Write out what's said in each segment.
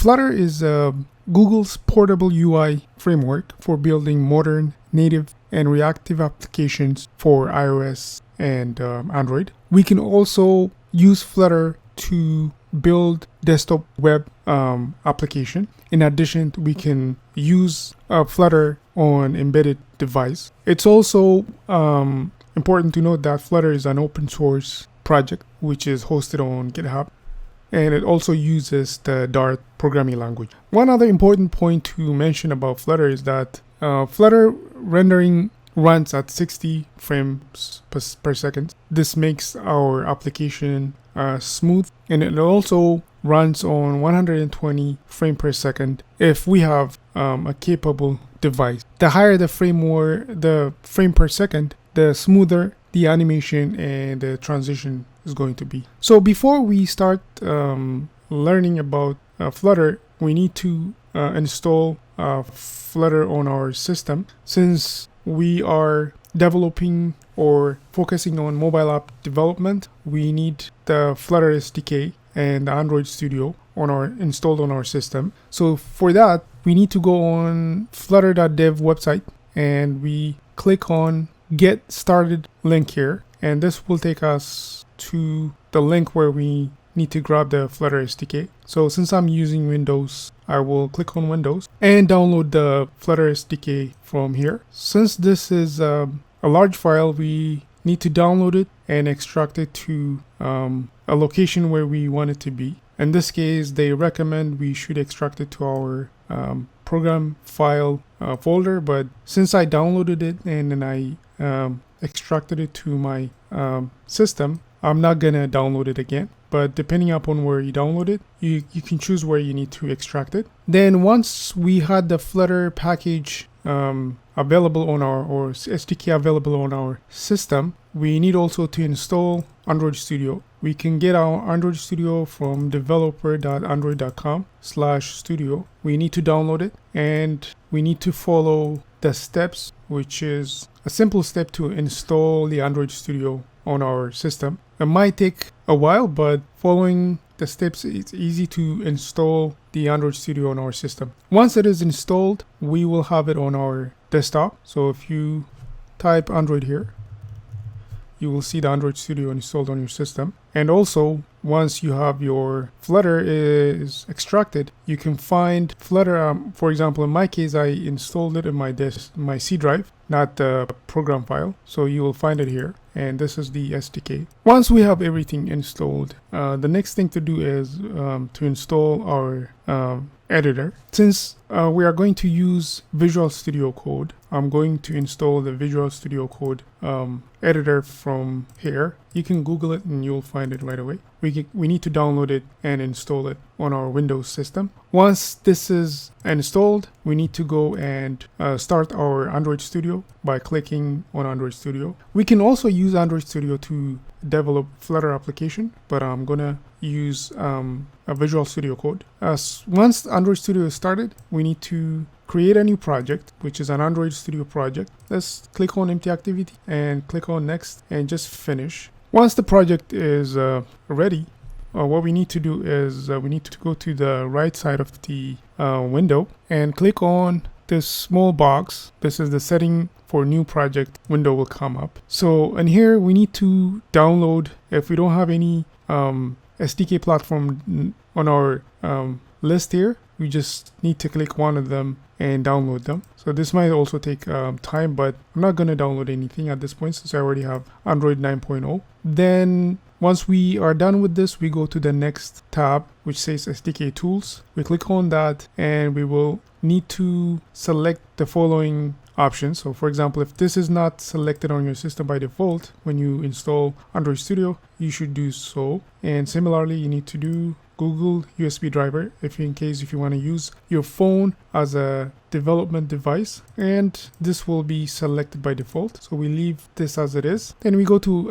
Flutter is Google's portable UI framework for building modern, native, and reactive applications for iOS and Android. We can also use Flutter to build desktop web application. In addition, we can use Flutter on embedded device. It's also important to note that Flutter is an open source project which is hosted on GitHub, and it also uses the Dart programming language. One other important point to mention about Flutter is that Flutter rendering runs at 60 frames per second. This makes our application smooth, and it also runs on 120 frames per second if we have a capable device. The higher the frame per second, the smoother the animation and the transition is going to be. So before we start learning about Flutter, we need to install Flutter on our system. Since we are developing or focusing on mobile app development, we need the Flutter SDK and the Android Studio installed on our system. So for that, we need to go on flutter.dev website, and we click on Get Started link here, and this will take us to the link where we need to grab the Flutter SDK. So since I'm using Windows, I will click on Windows and download the Flutter SDK from here. Since this is a large file, we need to download it and extract it to a location where we want it to be. In this case, they recommend we should extract it to our program file folder, but since I downloaded it and then I extracted it to my system, I'm not gonna download it again. But depending upon where you download it, you can choose where you need to extract it. Then once we had the Flutter package available on or SDK available on our system, we need also to install Android Studio. We can get our Android Studio from developer.android.com/studio. We need to download it, and we need to follow the steps, which is a simple step to install the Android Studio on our system. It might take a while, but following the steps, it's easy to install the Android Studio on our system. Once it is installed, we will have it on our desktop. So if you type Android here, you will see the Android Studio installed on your system. And also, once you have your Flutter is extracted, you can find Flutter. For example, in my case, I installed it in my C drive, not the program file. So you will find it here. And this is the SDK. Once we have everything installed, the next thing to do is to install our editor. Since we are going to use Visual Studio Code, I'm going to install the Visual Studio Code editor from here. You can Google it and you'll find it right away. We need to download it and install it on our Windows system. Once this is installed, we need to go and start our Android Studio by clicking on Android Studio. We can also use Android Studio to develop Flutter application, but I'm gonna use a Visual Studio Code. Once Android Studio is started, we need to create a new project, which is an Android Studio project. Let's click on Empty Activity and click on Next and just finish. Once the project is ready, what we need to do is we need to go to the right side of the window and click on this small box. This is the setting for new project window will come up. So in here, we need to download, if we don't have any SDK platform on our list here, we just need to click one of them and download them. So this might also take time, but I'm not going to download anything at this point since I already have Android 9.0. Then once we are done with this, we go to the next tab, which says SDK Tools. We click on that and we will need to select the following options. So for example, if this is not selected on your system by default, when you install Android Studio, you should do so. And similarly, you need to do Google USB driver if you want to use your phone as a development device, and this will be selected by default. So we leave this as it is. Then we go to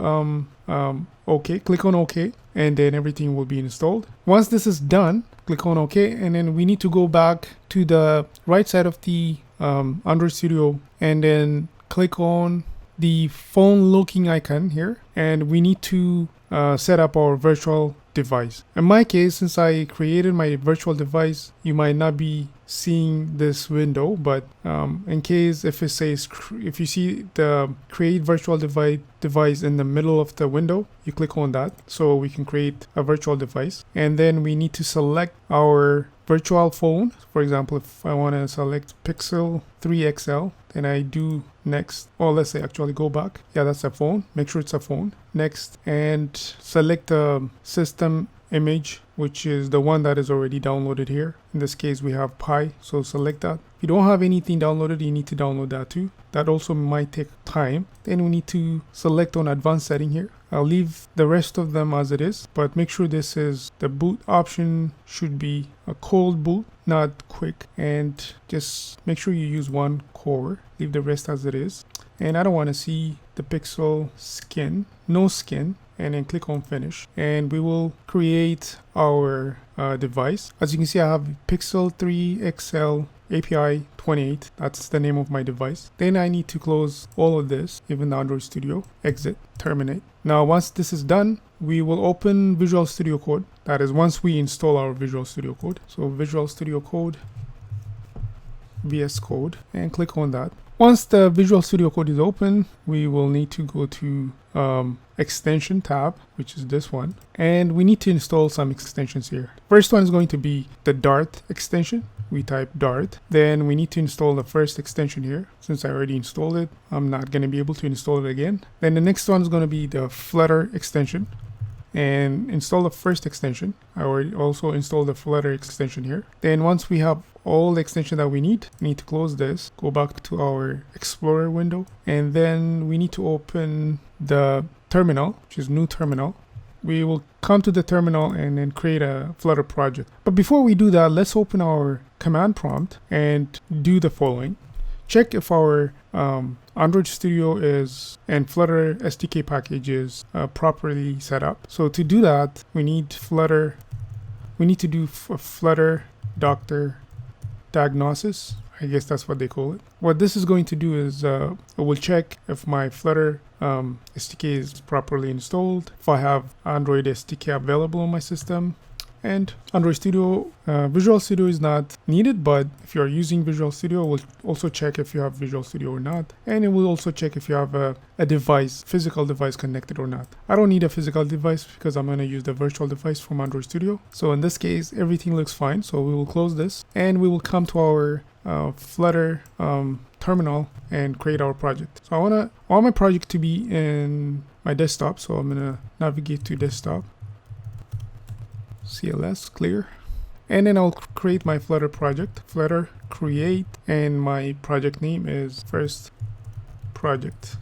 OK, click on OK, and then everything will be installed. Once this is done, click on OK, and then we need to go back to the right side of the Android Studio and then click on the phone looking icon here, and we need to set up our virtual device. In my case, since I created my virtual device, you might not be seeing this window, but in case if it says, if you see the create virtual device in the middle of the window, you click on that so we can create a virtual device. And then we need to select our virtual phone. For example, if I want to select Pixel 3 XL, then I do next, or let's say actually go back. Yeah, that's a phone. Make sure it's a phone. Next, and select the system image, which is the one that is already downloaded here. In this case, we have Pi, so select that. If you don't have anything downloaded, you need to download that too. That also might take time. Then we need to select on advanced setting here. I'll leave the rest of them as it is, but make sure this is the boot option should be a cold boot, not quick, and just make sure you use one core. Leave the rest as it is. And I don't want to see the pixel skin, no skin, and then click on finish, and we will create our device. As you can see, I have Pixel 3 XL API 28. That's the name of my device. Then I need to close all of this, even the Android Studio, exit, terminate. Now once this is done, we will open Visual Studio Code. That is once we install our Visual Studio Code. So Visual Studio Code, VS Code, and click on that. Once the Visual Studio Code is open, we will need to go to extension tab, which is this one, and we need to install some extensions here. First one is going to be the Dart extension. We type Dart, then we need to install the first extension here. Since I already installed it, I'm not going to be able to install it again. Then the next one is going to be the Flutter extension, and install the first extension. I already also installed the Flutter extension here. Then once we have all the extension that we need to close this, go back to our Explorer window, and then we need to open the terminal, which is new terminal. We will come to the terminal and then create a Flutter project. But before we do that, let's open our command prompt and do the following. Check if our Android Studio is and Flutter SDK package is properly set up. So to do that, we need Flutter. We need to do a Flutter Doctor diagnosis. I guess that's what they call it. What this is going to do is it will check if my Flutter SDK is properly installed, if I have Android SDK available on my system. And Android Studio, Visual Studio is not needed, but if you're using Visual Studio, it will also check if you have Visual Studio or not. And it will also check if you have a device, physical device connected or not. I don't need a physical device because I'm going to use the virtual device from Android Studio. So in this case, everything looks fine. So we will close this and we will come to our Flutter terminal and create our project. So I want my project to be in my desktop. So I'm going to navigate to desktop. CLS clear, and then I'll create my Flutter project. Flutter create, and my project name is first project.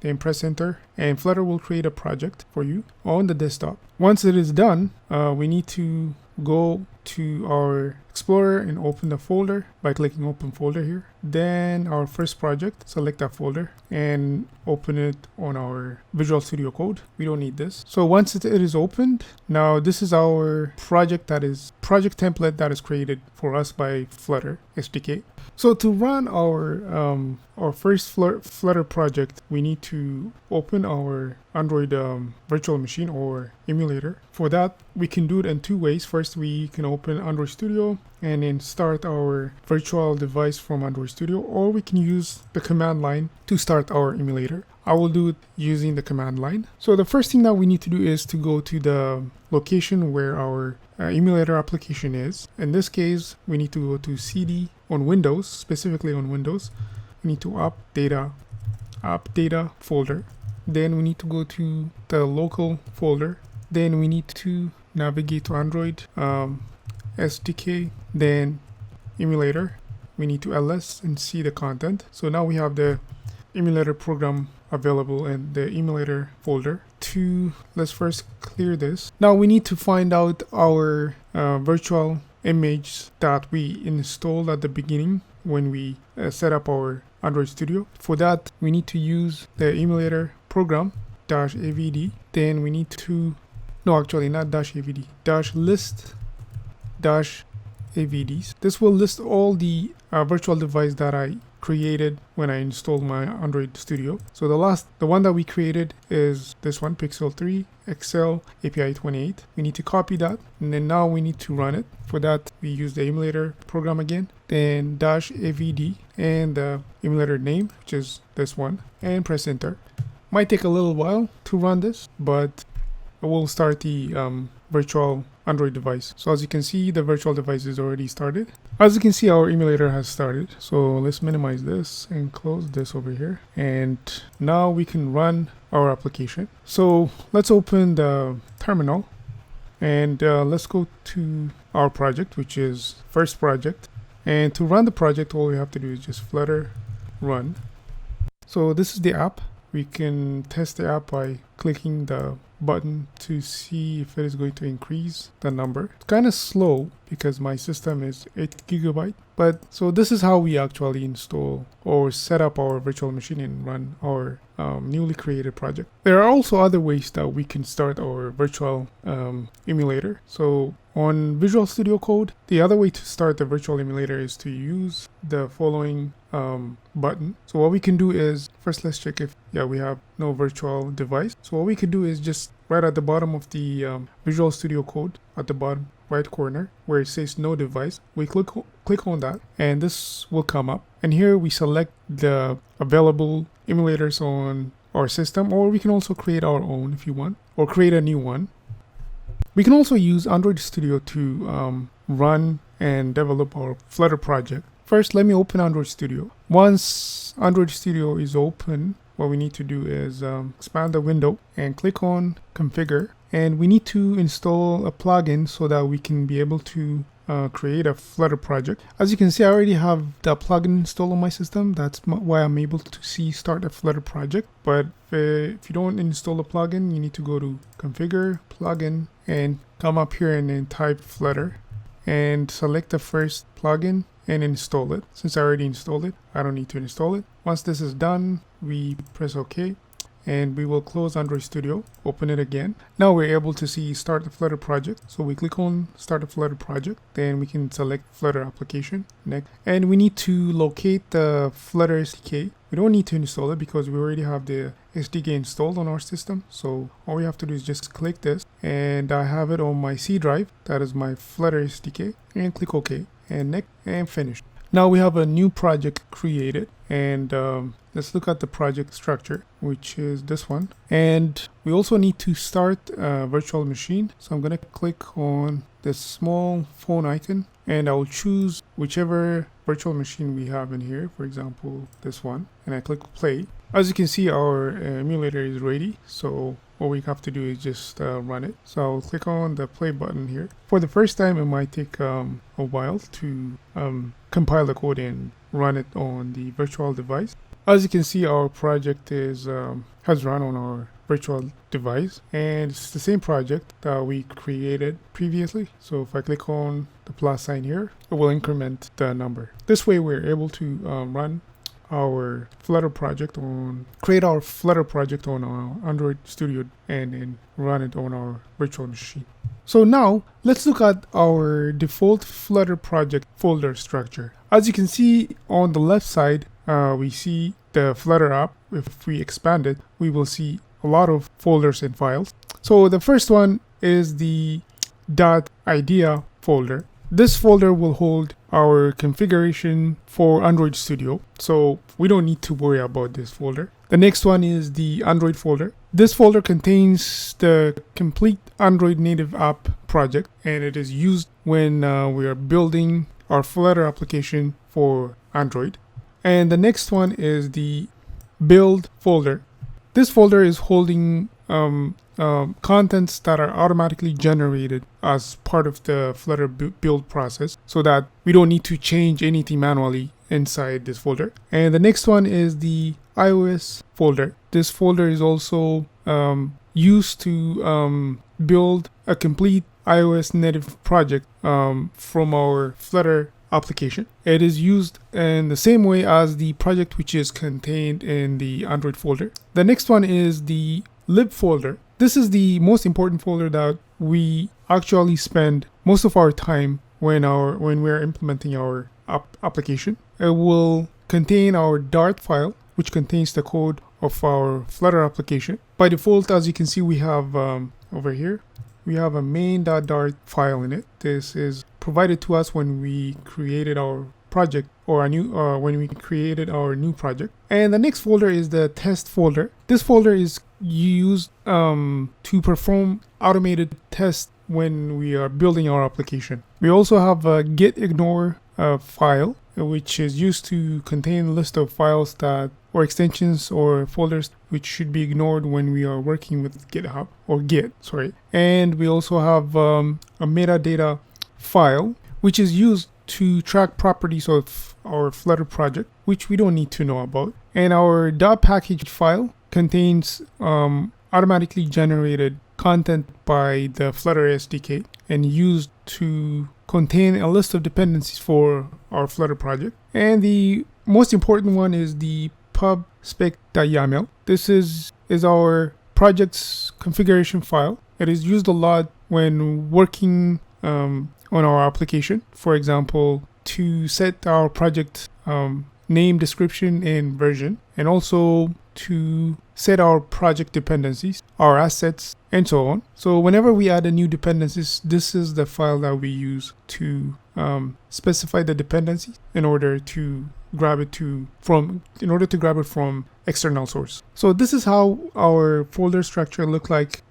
Then press enter, and Flutter will create a project for you on the desktop. Once it is done, we need to go to our Explorer and open the folder by clicking open folder here. Then our first project, select that folder and open it on our Visual Studio Code. We don't need this. So once it is opened, now this is our project, that is project template that is created for us by Flutter SDK. So to run our first Flutter project, we need to open our Android virtual machine or emulator. For that, we can do it in two ways. First, we can open Android Studio and then start our virtual device from Android Studio, or we can use the command line to start our emulator. I will do it using the command line. So the first thing that we need to do is to go to the location where our emulator application is. In this case, we need to go to CD on Windows, specifically on Windows. We need to app data folder. Then we need to go to the local folder. Then we need to navigate to Android SDK, then emulator. We need to ls and see the content. So now we have the emulator program available in the emulator folder. Let's first clear this. Now we need to find out our virtual image that we installed at the beginning when we set up our Android Studio. For that, we need to use the emulator program -avd. Then we need to, no, actually not -avd, -list -avds. This will list all the virtual device that I created when I installed my Android Studio. So the one that we created is this one, Pixel 3 Excel API 28. We need to copy that, and then now we need to run it. For that, we use the emulator program again, then -avd and the emulator name, which is this one, and press enter. Might take a little while to run this, but it will start the virtual Android device. So as you can see, the virtual device is already started. As you can see, our emulator has started. So let's minimize this and close this over here. And now we can run our application. So let's open the terminal and let's go to our project, which is first project. And to run the project, all we have to do is just Flutter run. So this is the app. We can test the app by clicking the button to see if it is going to increase the number. It's kind of slow because my system is 8 GB. But so this is how we actually install or set up our virtual machine and run our newly created project. There are also other ways that we can start our virtual emulator. So on Visual Studio Code, the other way to start the virtual emulator is to use the following button. So what we can do is, first let's check if we have no virtual device. So what we can do is just right at the bottom of the Visual Studio Code, at the bottom right corner where it says no device, we click on that and this will come up, and here we select the available emulators on our system, or we can also create our own if you want, or create a new one. We can also use Android Studio to run and develop our Flutter project. First, let me open Android Studio. Once Android Studio is open, what we need to do is expand the window and click on Configure. And we need to install a plugin so that we can be able to create a Flutter project. As you can see, I already have the plugin installed on my system. That's why I'm able to see Start a Flutter project. But if you don't install a plugin, you need to go to Configure, Plugin, and come up here and then type Flutter and select the first plugin and install it. Since I already installed it, I don't need to install it. Once this is done, we press OK. And we will close Android Studio, open it again. Now we're able to see Start the Flutter project. So we click on Start the Flutter project, then we can select Flutter application, next. And we need to locate the Flutter SDK. We don't need to install it because we already have the SDK installed on our system. So all we have to do is just click this, and I have it on my C drive. That is my Flutter SDK, and click OK, and next, and finish. Now we have a new project created, and let's look at the project structure, which is this one. And we also need to start a virtual machine. So I'm going to click on this small phone icon, and I will choose whichever virtual machine we have in here, for example, this one, and I click play. As you can see, our emulator is ready. So what we have to do is just run it. So I'll click on the play button here. For the first time, it might take a while to compile the code and run it on the virtual device. As you can see, our project is has run on our virtual device, and it's the same project that we created previously. So if I click on the plus sign here, it will increment the number. This way we're able to run our Flutter project create our Flutter project on our Android Studio and run it on our virtual machine. So now let's look at our default Flutter project folder structure. As you can see on the left side, we see the Flutter app. If we expand it, we will see a lot of folders and files. So the first one is the .idea folder. This folder will hold our configuration for Android Studio, so we don't need to worry about this folder. The next one is the Android folder. This folder contains the complete Android native app project, and it is used when we are building our Flutter application for Android. And the next one is the build folder. This folder is holding contents that are automatically generated as part of the Flutter build process, so that we don't need to change anything manually inside this folder. And the next one is the iOS folder. This folder is also used to build a complete iOS native project from our Flutter application. It is used in the same way as the project which is contained in the Android folder. The next one is the lib folder. This is the most important folder that we actually spend most of our time when we're implementing our application. It will contain our Dart file, which contains the code of our Flutter application. By default, as you can see, we have over here, we have a main.dart file in it. This is provided to us when we created our project or when we created our new project. And the next folder is the test folder. This folder is used to perform automated tests when we are building our application. We also have a gitignore file, which is used to contain a list of files that or extensions or folders which should be ignored when we are working with GitHub or Git, sorry. And we also have a metadata file, which is used to track properties of our Flutter project, which we don't need to know about. And our .package file contains automatically generated content by the Flutter SDK and used to contain a list of dependencies for our Flutter project. And the most important one is the pub/spec.yaml. This is our project's configuration file. It is used a lot when working on our application. For example, to set our project name, description, and version, and also to set our project dependencies, our assets, and so on. So whenever we add a new dependencies, this is the file that we use to specify the dependency in order to grab it from external source. So this is how our folder structure look like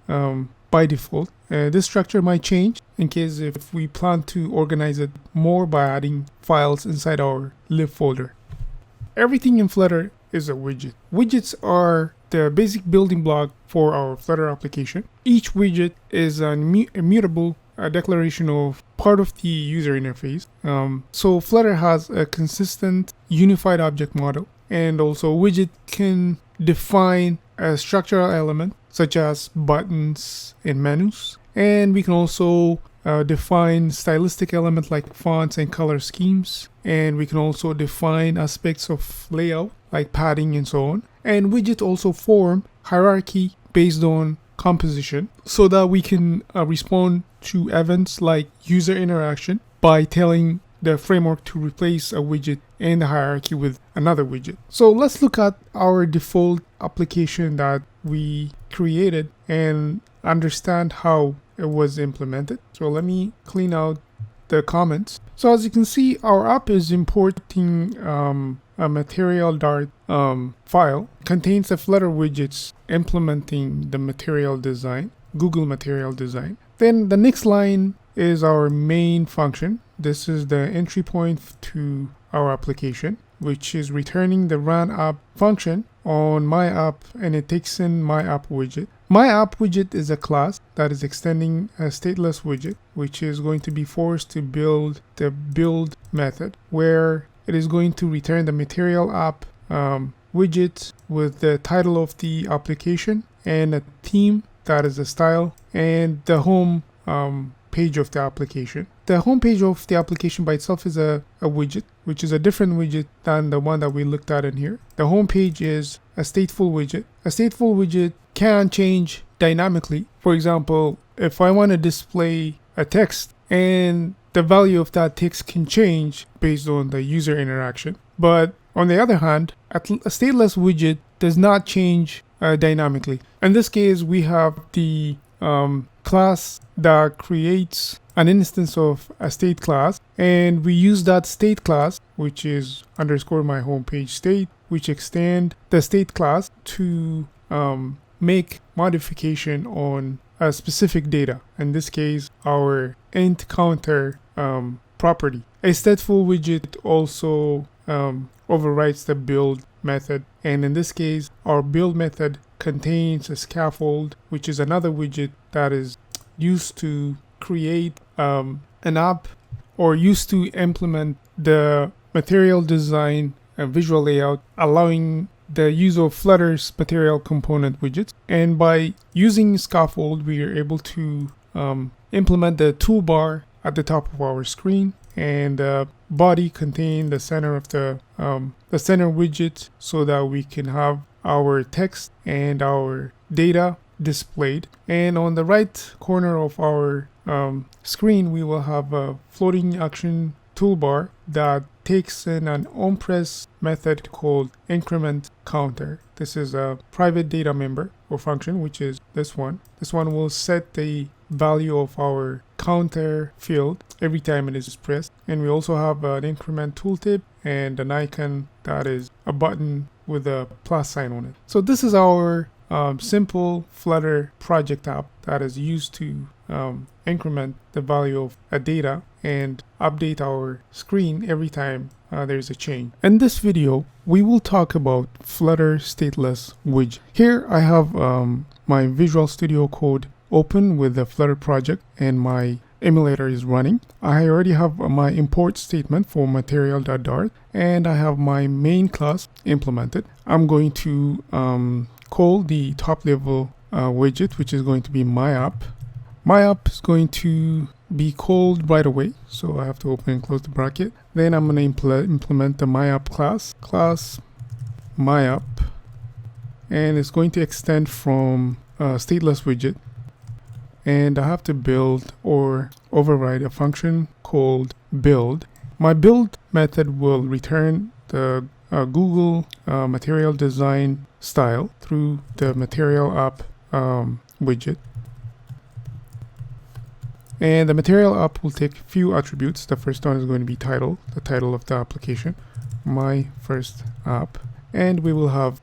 by default. This structure might change in case if we plan to organize it more by adding files inside our lib folder. Everything in Flutter is a widget. Widgets are the basic building block for our Flutter application. Each widget is an immutable declaration of part of the user interface. So Flutter has a consistent unified object model, and also widget can define a structural element such as buttons and menus, and we can also define stylistic elements like fonts and color schemes, and we can also define aspects of layout like padding and so on. And widgets also form hierarchy based on composition so that we can respond to events like user interaction by telling the framework to replace a widget in the hierarchy with another widget. So let's look at our default application that we created and understand how it was implemented. So let me clean out the comments. So as you can see, our app is importing a Material.dart file, contains the Flutter widgets implementing the material design, Google material design. Then the next line is our main function. This is the entry point to our application, which is returning the run app function on my app, and it takes in my app widget. My app widget is a class that is extending a stateless widget, which is going to be forced to build the build method, where it is going to return the MaterialApp widget with the title of the application and a theme, that is a style, and the home page of the application. The home page of the application by itself is a widget, which is a different widget than the one that we looked at in here. The home page is a stateful widget. A stateful widget can change dynamically. For example, if I want to display a text, and the value of that text can change based on the user interaction. But on the other hand, a stateless widget does not change dynamically. In this case, we have the class that creates an instance of a state class, and we use that state class, which is underscore my homepage state, which extend the state class to make modification on a specific data. In this case, our int counter property. A stateful widget also overrides the build method, and in this case, our build method contains a scaffold, which is another widget that is used to create an app or used to implement the material design and visual layout, allowing the use of Flutter's material component widgets. And by using scaffold, we are able to implement the toolbar at the top of our screen, and body contain the center of the center widget so that we can have our text and our data displayed. And on the right corner of our screen, we will have a floating action toolbar that takes in an onPress method called increment counter. This is a private data member or function, which is this one. This one will set the value of our counter field every time it is pressed. And we also have an increment tooltip and an icon that is a button with a plus sign on it. So this is our simple Flutter project app that is used to increment the value of a data and update our screen every time there's a change. In this video, we will talk about Flutter Stateless Widget. Here I have my Visual Studio Code open with the Flutter project and my emulator is running. I already have my import statement for MaterialApp and I have my main class implemented. I'm going to call the top level widget, which is going to be my app. My app is going to be called right away, so I have to open and close the bracket. Then I'm going to implement the my app class my app, and it's going to extend from stateless widget. And I have to build or override a function called build. My build method will return the Google material design style through the MaterialApp widget. And the MaterialApp will take a few attributes. The first one is going to be title, the title of the application, my first app. And we will have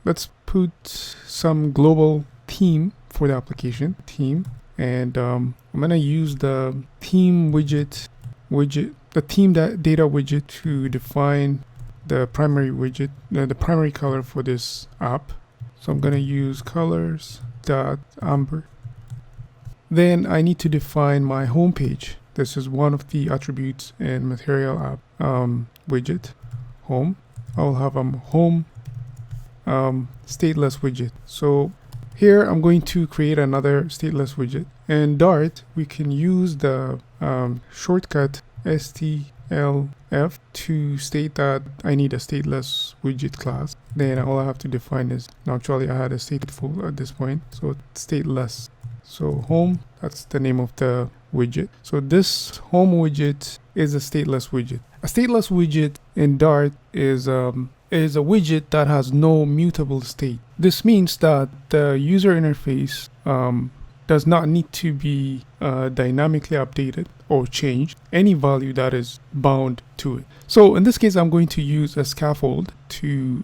let's put some global theme for the application, theme. And I'm going to use the theme widget, the theme data widget to define the primary widget, the primary color for this app. So I'm going to use colors.amber. Then I need to define my home page. This is one of the attributes in MaterialApp widget, home. I'll have a home stateless widget. So here I'm going to create another stateless widget. In Dart, we can use the shortcut STLF to state that I need a stateless widget class. Then all I have to define is, actually I had a stateful at this point, so stateless. So home, that's the name of the widget. So this home widget is a stateless widget. A stateless widget in Dart is a widget that has no mutable state. This means that the user interface does not need to be dynamically updated or changed, any value that is bound to it. So in this case, I'm going to use a scaffold to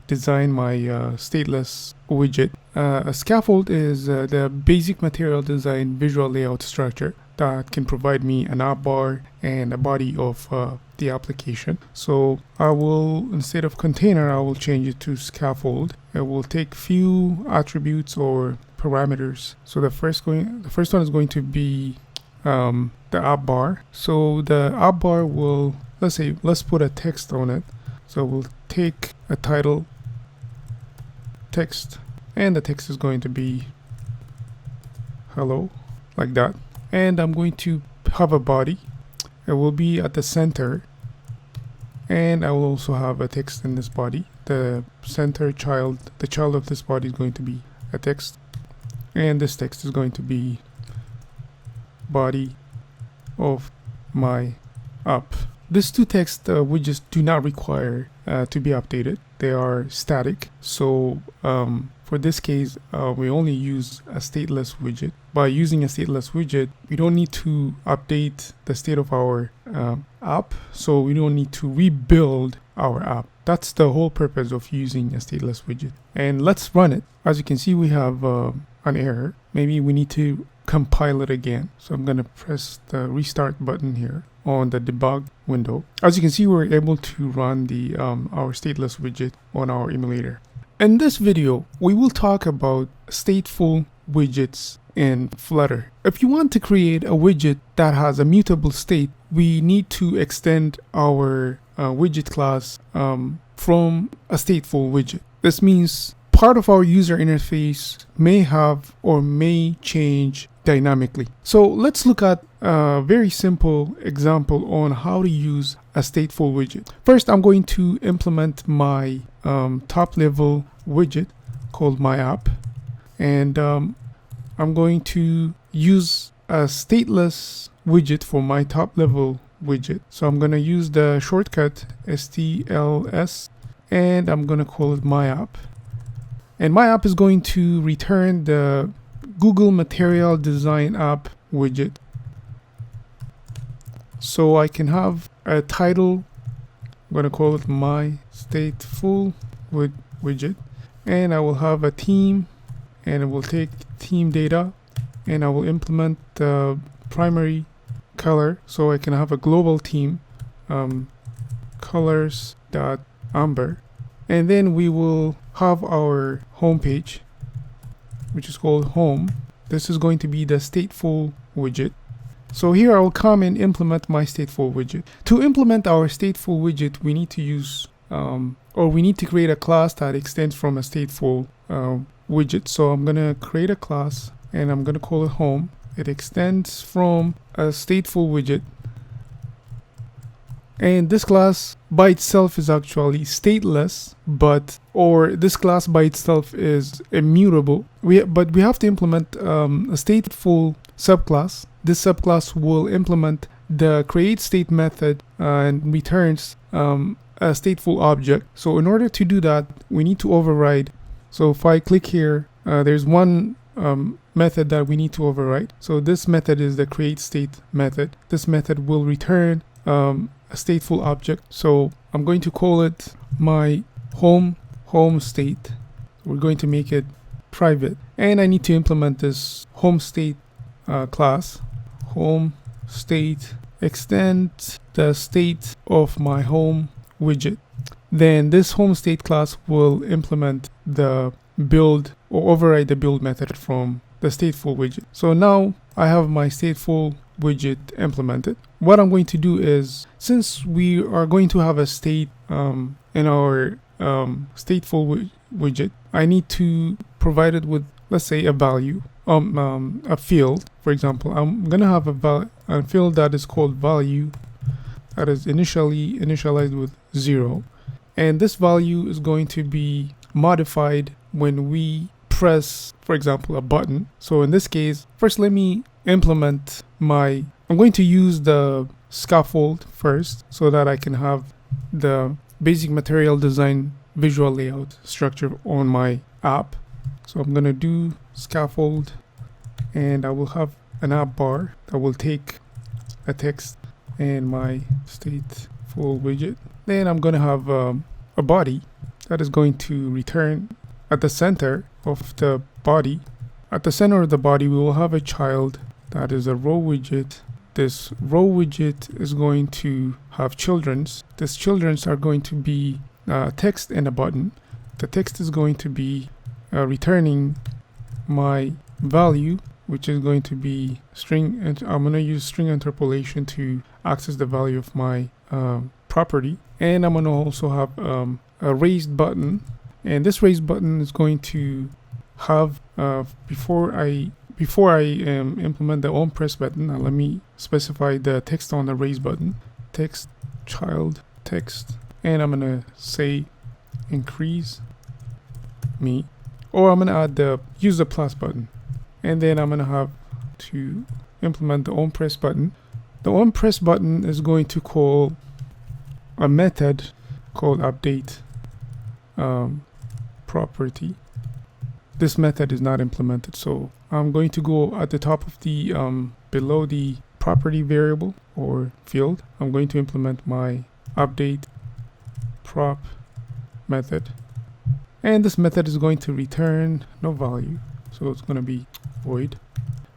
design my stateless widget. A scaffold is the basic material design visual layout structure that can provide me an app bar and a body of the application. So I will, instead of container, I will change it to scaffold. It will take few attributes or parameters. So the first one is going to be the app bar. So the app bar will, let's put a text on it. So we'll take a title text, and the text is going to be hello, like that. And I'm going to have a body. It will be at the center, and I will also have a text in this body. The child of this body is going to be a text, and this text is going to be body of my app. These two text widgets do not require to be updated. They are static. So for this case, we only use a stateless widget. By using a stateless widget, we don't need to update the state of our app. So we don't need to rebuild our app. That's the whole purpose of using a stateless widget. And let's run it. As you can see, we have an error. Maybe we need to compile it again. So I'm going to press the restart button here on the debug window. As you can see, we're able to run the our stateless widget on our emulator. In this video, we will talk about stateful widgets in Flutter. If you want to create a widget that has a mutable state, we need to extend our widget class from a stateful widget. This means part of our user interface may have or may change dynamically. So let's look at a very simple example on how to use a stateful widget. First, I'm going to implement my top level widget called my app, and I'm going to use a stateless widget for my top level widget. So I'm going to use the shortcut STLS and I'm going to call it my app. And my app is going to return the Google Material Design App widget. So I can have a title. I'm going to call it my Stateful widget. And I will have a theme, and it will take theme data, and I will implement the primary color, so I can have a global theme, colors.amber. And then we will have our home page, which is called home. This is going to be the Stateful widget. So here I will come and implement my Stateful widget. To implement our Stateful widget, we need to use we need to create a class that extends from a Stateful widget. So I'm going to create a class and I'm going to call it home. It extends from a Stateful widget. And this class by itself is actually stateless, or this class by itself is immutable. But we have to implement a Stateful subclass. This subclass will implement the createState method and returns a stateful object. So in order to do that, we need to override. So if I click here, there's one method that we need to override. So this method is the createState method. This method will return a stateful object. So I'm going to call it my home state. We're going to make it private, and I need to implement this home state class. Home state extend the state of my home widget. Then this home state class will implement the build or override the build method from the Stateful widget. So now I have my Stateful widget implemented. What I'm going to do is, since we are going to have a state in our Stateful widget, I need to provide it with, let's say, a value, a field. For example, I'm gonna have a field that is called value, that is initialized with 0, and this value is going to be modified when we press, for example, a button. So in this case, first let me implement I'm going to use the scaffold first so that I can have the basic material design visual layout structure on my app. So I'm going to do scaffold, and I will have an app bar that will take a text and my Stateful widget. Then I'm going to have a body that is going to return at the center of the body. At the center of the body, we will have a child that is a row widget. This row widget is going to have children's. These children's are going to be text and a button. The text is going to be returning my value, which is going to be string, and I'm going to use string interpolation to access the value of my property. And I'm going to also have a raised button, and this raised button is going to have before I implement the onPress button, let me specify the text on the raised button, text child text, and I'm going to say increase me, or I'm going to add use the plus button. And then I'm going to have to implement the onPress button. The onPress button is going to call a method called update property. This method is not implemented, so I'm going to go at the top of the below the property variable or field. I'm going to implement my update prop method, and this method is going to return no value, so it's going to be void.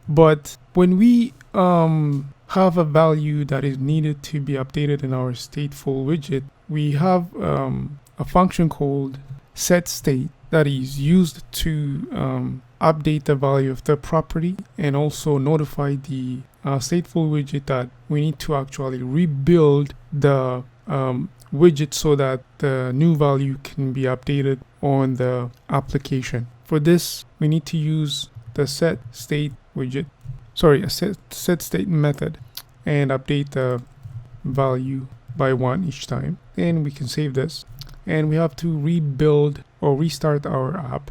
But when we have a value that is needed to be updated in our Stateful widget, we have a function called setState that is used to update the value of the property and also notify the Stateful widget that we need to actually rebuild the widget so that the new value can be updated on the application. For this, we need to use the setState widget, a setState method, and update the value by 1 each time. And we can save this, and we have to rebuild or restart our app.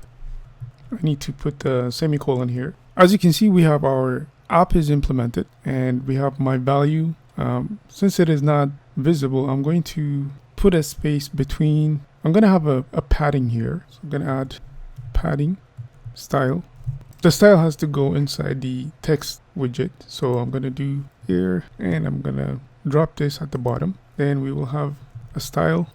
I need to put the semicolon here. As you can see, we have our app is implemented, and we have my value since it is not visible, I'm going to put a space between. I'm going to have a padding here. So I'm going to add padding style. The style has to go inside the text widget. So I'm going to do here, and I'm going to drop this at the bottom. Then we will have a style,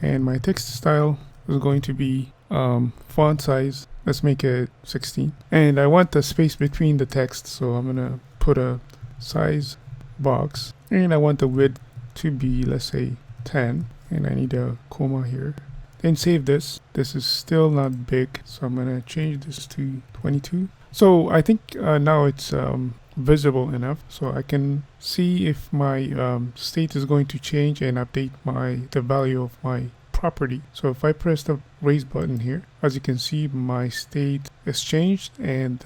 and my text style is going to be font size. Let's make it 16. And I want the space between the text. So I'm going to put a size box, and I want the width to be, let's say, 10, and I need a comma here. Then save this. This is still not big, so I'm going to change this to 22. So I think now it's visible enough, so I can see if my state is going to change and update the value of my property. So if I press the raise button here, as you can see, my state is changed, and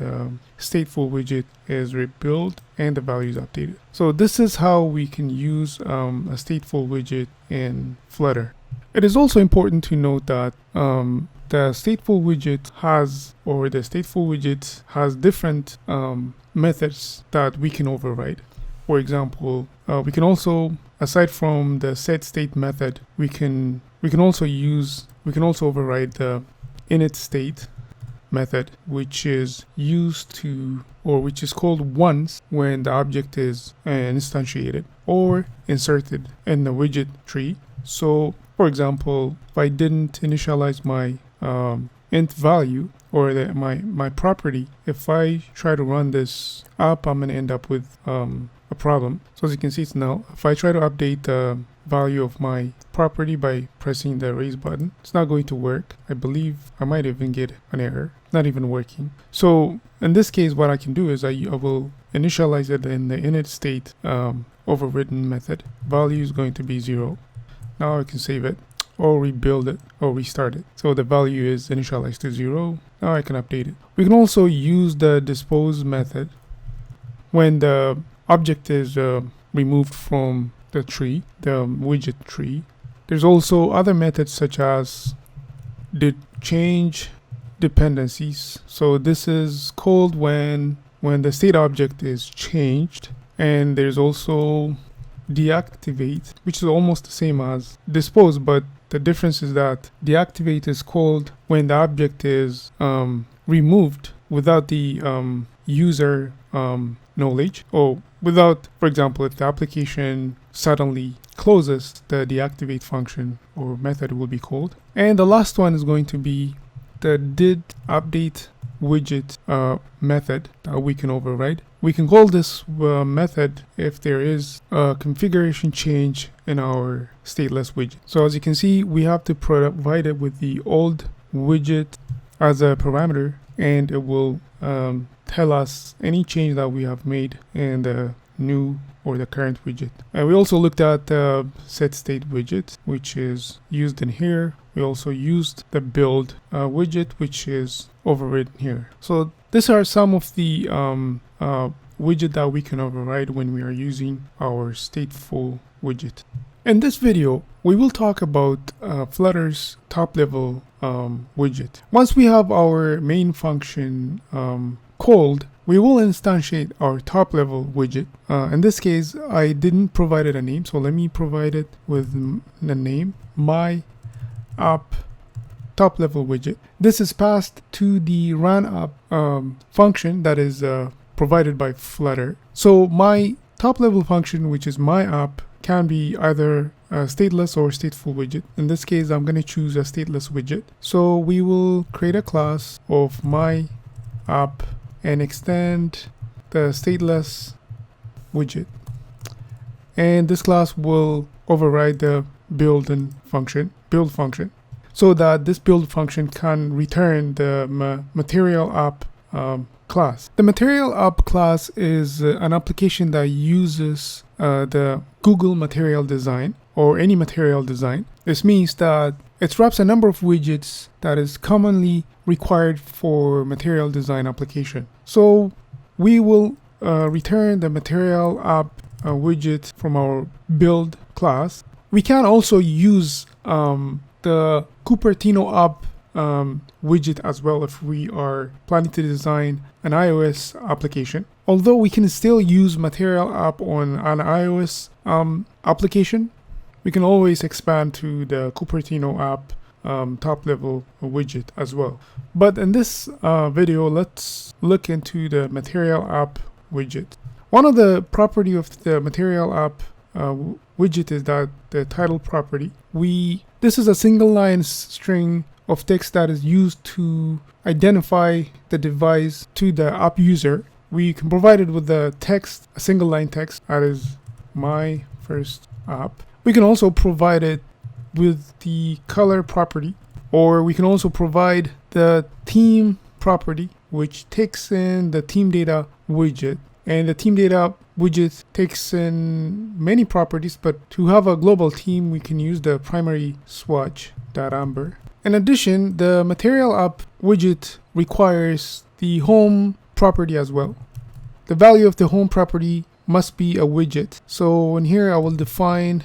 Stateful widget is rebuilt, and the value is updated. So this is how we can use a Stateful widget in Flutter. It is also important to note that the Stateful widget has different methods that we can override. For example, we can also, aside from the setState method, we can also override the initState method, which is called once when the object is instantiated or inserted in the widget tree. So for example, if I didn't initialize my int value or my property, if I try to run this up, I'm going to end up with a problem. So as you can see, it's null. If I try to update the value of my property by pressing the raise button, it's not going to work. I believe I might even get an error, not even working. So in this case, what I can do is I will initialize it in the initState overridden method. Value is going to be 0. Now I can save it or rebuild it or restart it. So the value is initialized to 0. Now I can update it. We can also use the dispose method when the object is removed from the tree, the widget tree. There's also other methods such as the change dependencies. So this is called when the state object is changed. And there's also deactivate, which is almost the same as dispose, but the difference is that deactivate is called when the object is removed without the user knowledge, or without, for example, if the application suddenly closes, the deactivate function or method will be called. And the last one is going to be the did update widget method that we can override. We can call this method if there is a configuration change in our stateless widget. So as you can see, we have to provide it with the old widget as a parameter, and it will tell us any change that we have made in the new or the current widget. And we also looked at the setState widget, which is used in here. We also used the build widget, which is overridden here. So these are some of the widget that we can override when we are using our stateful widget. In this video, we will talk about Flutter's top-level widget. Once we have our main function called, we will instantiate our top-level widget. In this case, I didn't provide it a name, so let me provide it with the name my app top-level widget. This is passed to the run app function that is provided by Flutter. So my top-level function, which is my app, can be either a stateless or stateful widget. In this case, I'm going to choose a stateless widget. So we will create a class of my app and extend the stateless widget. And this class will override the build function, so that this build function can return the MaterialApp class. The MaterialApp class is an application that uses the Google material design or any material design. This means that it wraps a number of widgets that is commonly required for material design application. So we will return the MaterialApp widget from our build class. We can also use the Cupertino app widget as well if we are planning to design an iOS application. although we can still use MaterialApp on an iOS application, we can always expand to the Cupertino app top level widget as well. But in this video, let's look into the MaterialApp widget. One of the property of the MaterialApp widget is that the title property. This is a single line string of text that is used to identify the device to the app user. We can provide it with the text, a single line text, that is my first app. We can also provide it with the color property, or we can also provide the theme property, which takes in the theme data widget. And the theme data widget takes in many properties, but to have a global theme, we can use the primary swatch.amber. In addition, the MaterialApp widget requires the home property as well. The value of the home property must be a widget. So in here, I will define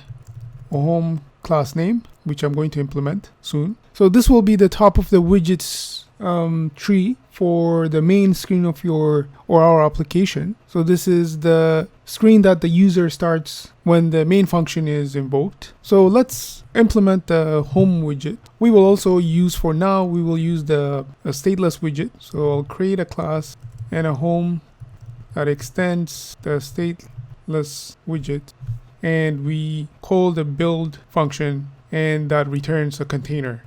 a home class name, which I'm going to implement soon. So this will be the top of the widgets tree for the main screen of our application. So this is the screen that the user starts when the main function is invoked. So let's implement the home widget. We will also use, for now, we will use the stateless widget. So I'll create a class and a home that extends the stateless widget, and we call the build function, and that returns a container.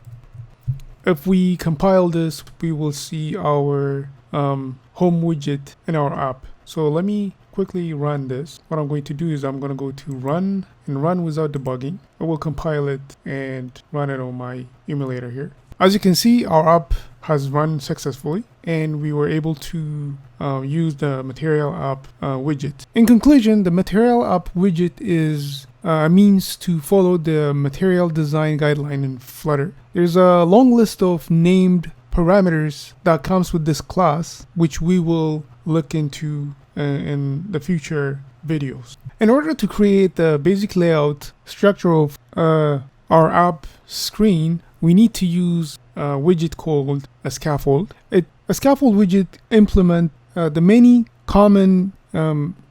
If we compile this, we will see our home widget in our app. So let me quickly run this. What I'm going to do is I'm going to go to run and run without debugging. I will compile it and run it on my emulator here. As you can see, our app has run successfully, and we were able to use the MaterialApp widget. In conclusion, the MaterialApp widget is a means to follow the material design guideline in Flutter. There's a long list of named parameters that comes with this class, which we will look into in the future videos. In order to create the basic layout structure of our app screen, we need to use a widget called a scaffold. A scaffold widget implements the many common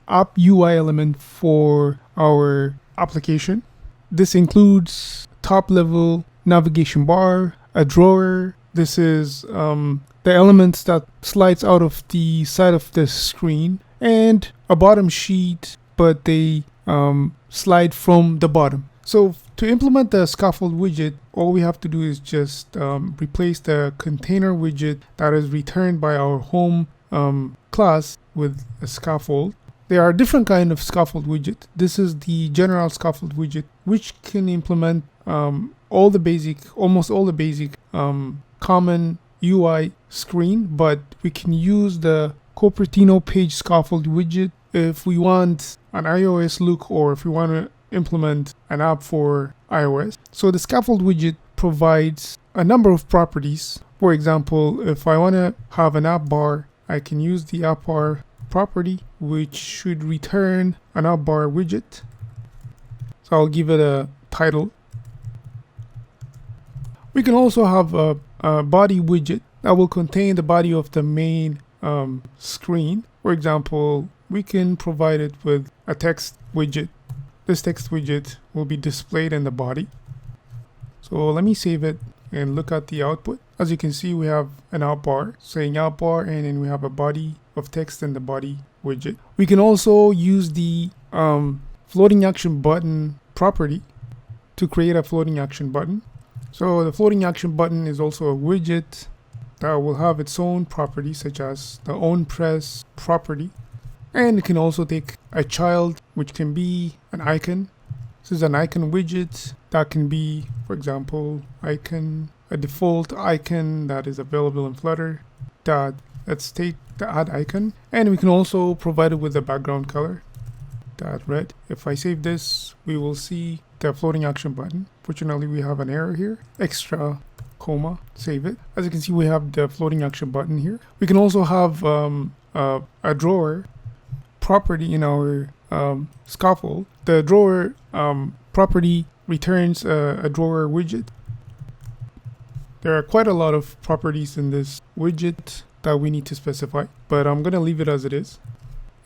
app UI element for our application. This includes top level navigation bar, a drawer. This is the elements that slides out of the side of the screen, and a bottom sheet, but they slide from the bottom. So to implement the scaffold widget, all we have to do is just replace the container widget that is returned by our home class with a scaffold. There are different kinds of scaffold widget. This is the general scaffold widget, which can implement almost all the basic common UI screen, but we can use the Cupertino page scaffold widget if we want an iOS look, or if we want to implement an app for iOS. So the scaffold widget provides a number of properties. For example, if I want to have an app bar, I can use the app bar property, which should return an app bar widget. So I'll give it a title. We can also have a body widget that will contain the body of the main screen. For example, we can provide it with a text widget. This text widget will be displayed in the body. So let me save it and look at the output. As you can see, we have an out bar saying out bar, and then we have a body of text in the body widget. We can also use the floating action button property to create a floating action button. So the floating action button is also a widget that will have its own properties, such as the on press property. And it can also take a child, which can be an icon. This is an icon widget that can be, for example, icon, a default icon that is available in Flutter. Let's take the add icon, and we can also provide it with a background color, that red. If I save this, we will see the floating action button. Fortunately, we have an error here, extra comma, save it. As you can see, we have the floating action button here. We can also have a drawer property in our scaffold. The drawer property returns a drawer widget. There are quite a lot of properties in this widget that we need to specify, but I'm going to leave it as it is.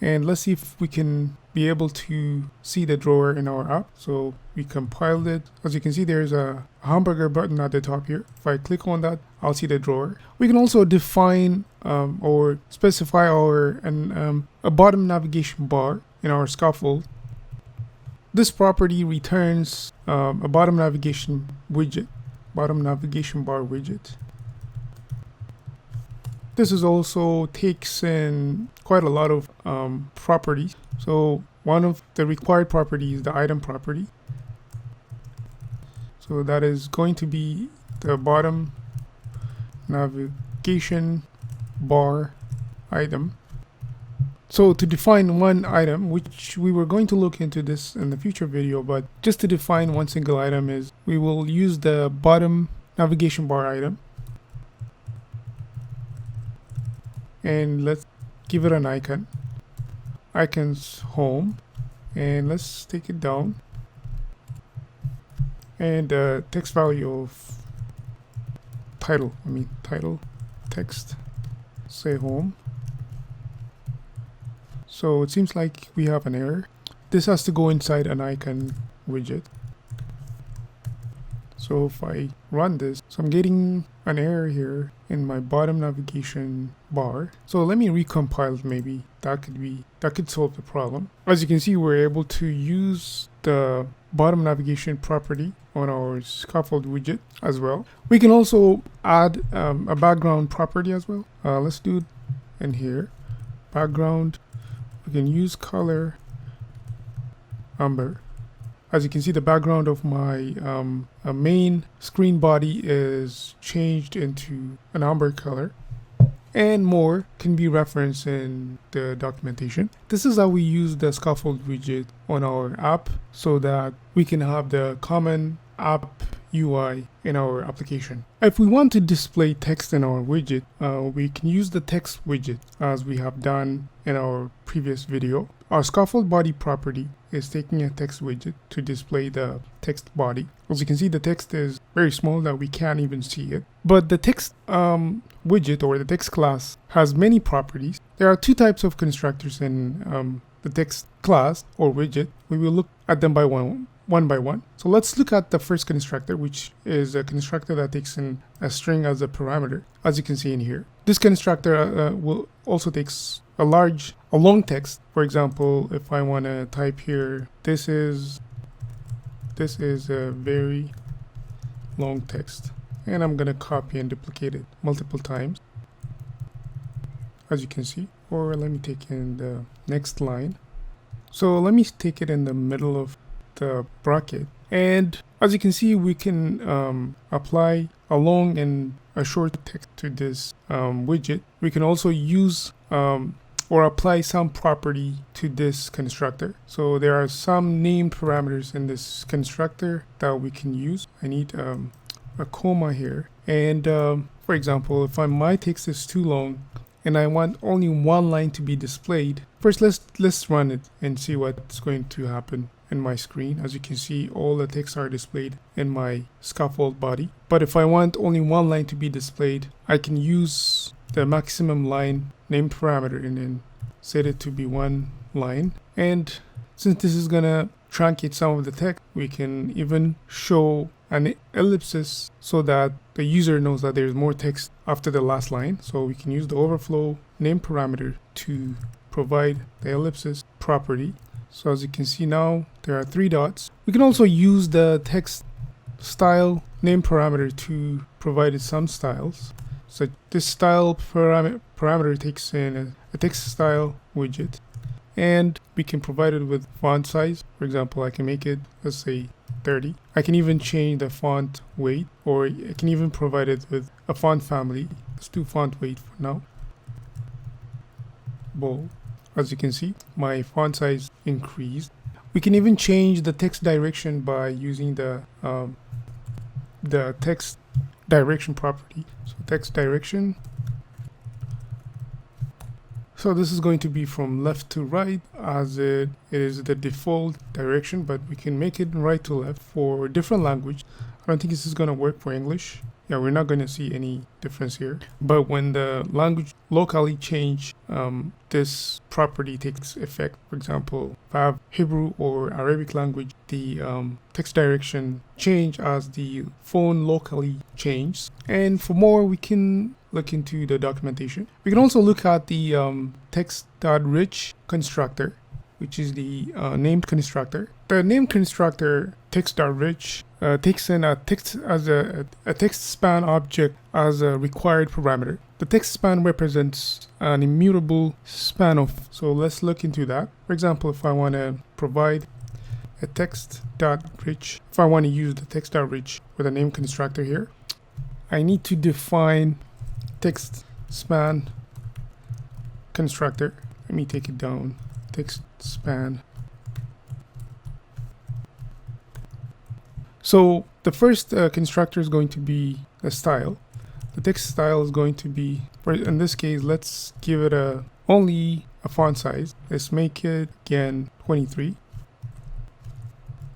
And let's see if we can be able to see the drawer in our app. So we compiled it. As you can see, there's a hamburger button at the top here. If I click on that, I'll see the drawer. We can also define or specify a bottom navigation bar in our scaffold. This property returns a bottom navigation widget, bottom navigation bar widget. This is also takes in quite a lot of properties. So one of the required properties is the item property. So that is going to be the bottom navigation bar item. So to define one item, which we were going to look into this in the future video, but just to define one single item is we will use the bottom navigation bar item. And let's give it an icon. Icons home. And let's take it down. And text value of title text, say home. So it seems like we have an error. This has to go inside an icon widget. So if I run this, so I'm getting an error here in my bottom navigation bar. So let me recompile, maybe that could solve the problem. As you can see, we're able to use the bottom navigation property on our scaffold widget as well. We can also add a background property as well. Let's do it in here. Background, we can use color amber. As you can see, the background of my main screen body is changed into an amber color, and more can be referenced in the documentation. This is how we use the scaffold widget on our app so that we can have the common app UI in our application. If we want to display text in our widget, we can use the text widget as we have done in our previous video. Our scaffold body property is taking a text widget to display the text body. As you can see, the text is very small that we can't even see it. But the text widget or the text class has many properties. There are two types of constructors in the text class or widget. We will look at them one by one. So let's look at the first constructor, which is a constructor that takes in a string as a parameter, as you can see in here. This constructor will also takes a long text. For example, if I want to type here, this is a very long text, and I'm going to copy and duplicate it multiple times, as you can see. Or let me take in the next line. So let me take it in the middle of the bracket, and as you can see, we can apply a long and a short text to this widget. We can also use or apply some property to this constructor. So there are some named parameters in this constructor that we can use. I need a comma here, and for example, if my text is too long and I want only one line to be displayed, first let's run it and see what's going to happen in my screen. As you can see, all the text are displayed in my scaffold body. But if I want only one line to be displayed, I can use the maximum line name parameter and then set it to be one line. And since this is gonna truncate some of the text, we can even show an ellipsis so that the user knows that there's more text after the last line. So we can use the overflow name parameter to provide the ellipsis property. So as you can see now, there are 3 dots. We can also use the text style name parameter to provide some styles. So this style parameter takes in a text style widget, and we can provide it with font size. For example, I can make it, let's say, 30. I can even change the font weight, or I can even provide it with a font family. Let's do font weight for now. Bold. As you can see, my font size increased. We can even change the text direction by using the text direction property. So text direction. So this is going to be from left to right, as it is the default direction, but we can make it right to left for different language. I don't think this is going to work for English. Yeah, we're not going to see any difference here. But when the language locally change, this property takes effect. For example, if I have Hebrew or Arabic language, the text direction change as the phone locally changes. And for more, we can look into the documentation. We can also look at the text.rich constructor, which is the named constructor. The named constructor text.rich takes in a text as a text span object as a required parameter. The text span represents an immutable span of. So let's look into that. For example, if I want to provide a text.rich, if I want to use the text.rich with a named constructor here, I need to define text span constructor. Let me take it down. Text span. So the first constructor is going to be a style. The text style is going to be, in this case, let's give it only a font size. Let's make it again 23.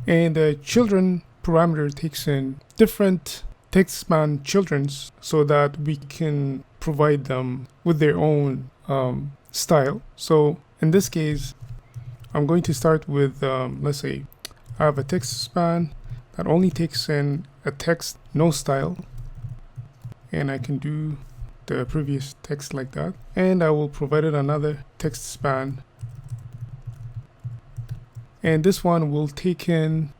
And the children parameter takes in different text span children's so that we can provide them with their own style. So in this case, I'm going to start with, let's say, I have a text span that only takes in a text, no style. And I can do the previous text like that. And I will provide it another text span. And this one will take in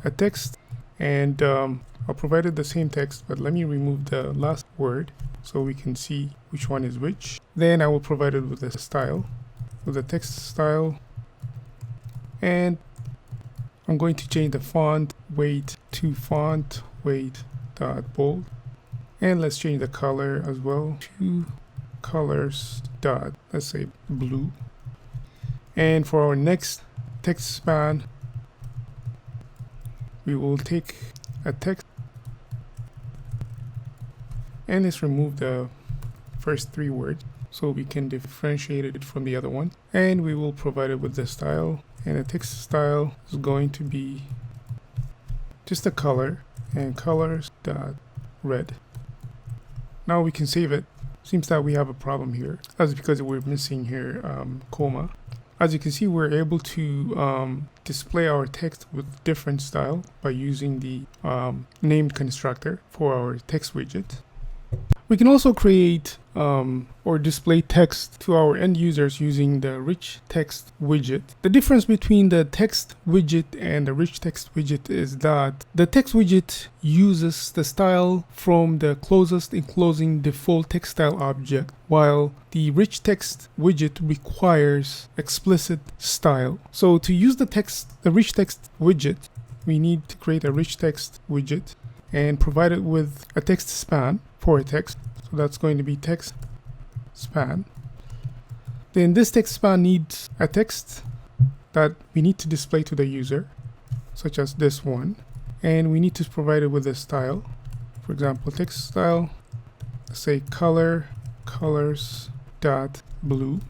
a text, and I'll provide it the same text, but let me remove the last word so we can see which one is which. Then I will provide it with a style, with a text style. And I'm going to change the font weight to font weight dot bold. And let's change the color as well to colors dot, let's say, blue. And for our next text span, we will take a text and let's remove the first three words so we can differentiate it from the other one. And we will provide it with the style. And the text style is going to be just a color and colors dot red. Now we can save it. Seems that we have a problem here. That's because we're missing here comma. As you can see, we're able to display our text with different style by using the named constructor for our text widget. We can also create or display text to our end users using the RichText Widget. The difference between the text widget and the RichText Widget is that the text widget uses the style from the closest enclosing default text style object, while the RichText Widget requires explicit style. So to use the RichText Widget, we need to create a RichText Widget and provide it with a text span for a text. So that's going to be text span. Then this text span needs a text that we need to display to the user, such as this one. And we need to provide it with a style. For example, text style, let's say colors dot blue.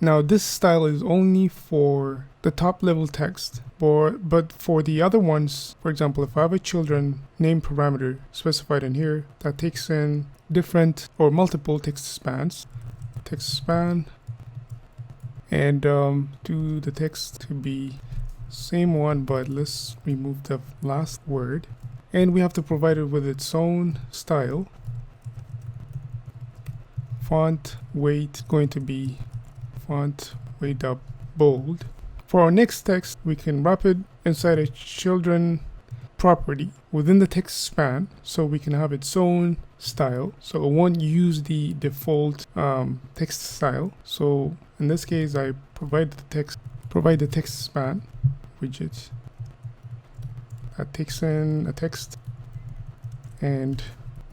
Now this style is only for the top level text, but for the other ones, for example, if I have a children name parameter specified in here that takes in different or multiple text spans, text span, and do the text to be same one, but let's remove the last word, and we have to provide it with its own style. Font weight going to be font weight up bold. For our next text, we can wrap it inside a children property within the text span, so we can have its own style. So it won't use the default text style. So in this case, I provide the text span widget that takes in a text, and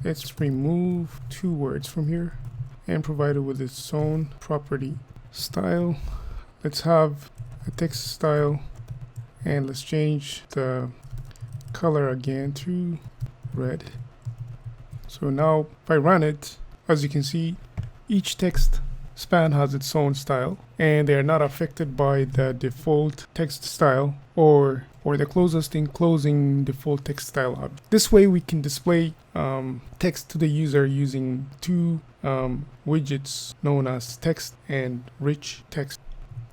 let's remove two words from here and provide it with its own property style. Let's have a text style, and let's change the color again to red. So now if I run it, as you can see, each text span has its own style, and they are not affected by the default text style or the closest enclosing default text style object. This way we can display text to the user using two widgets known as text and rich text.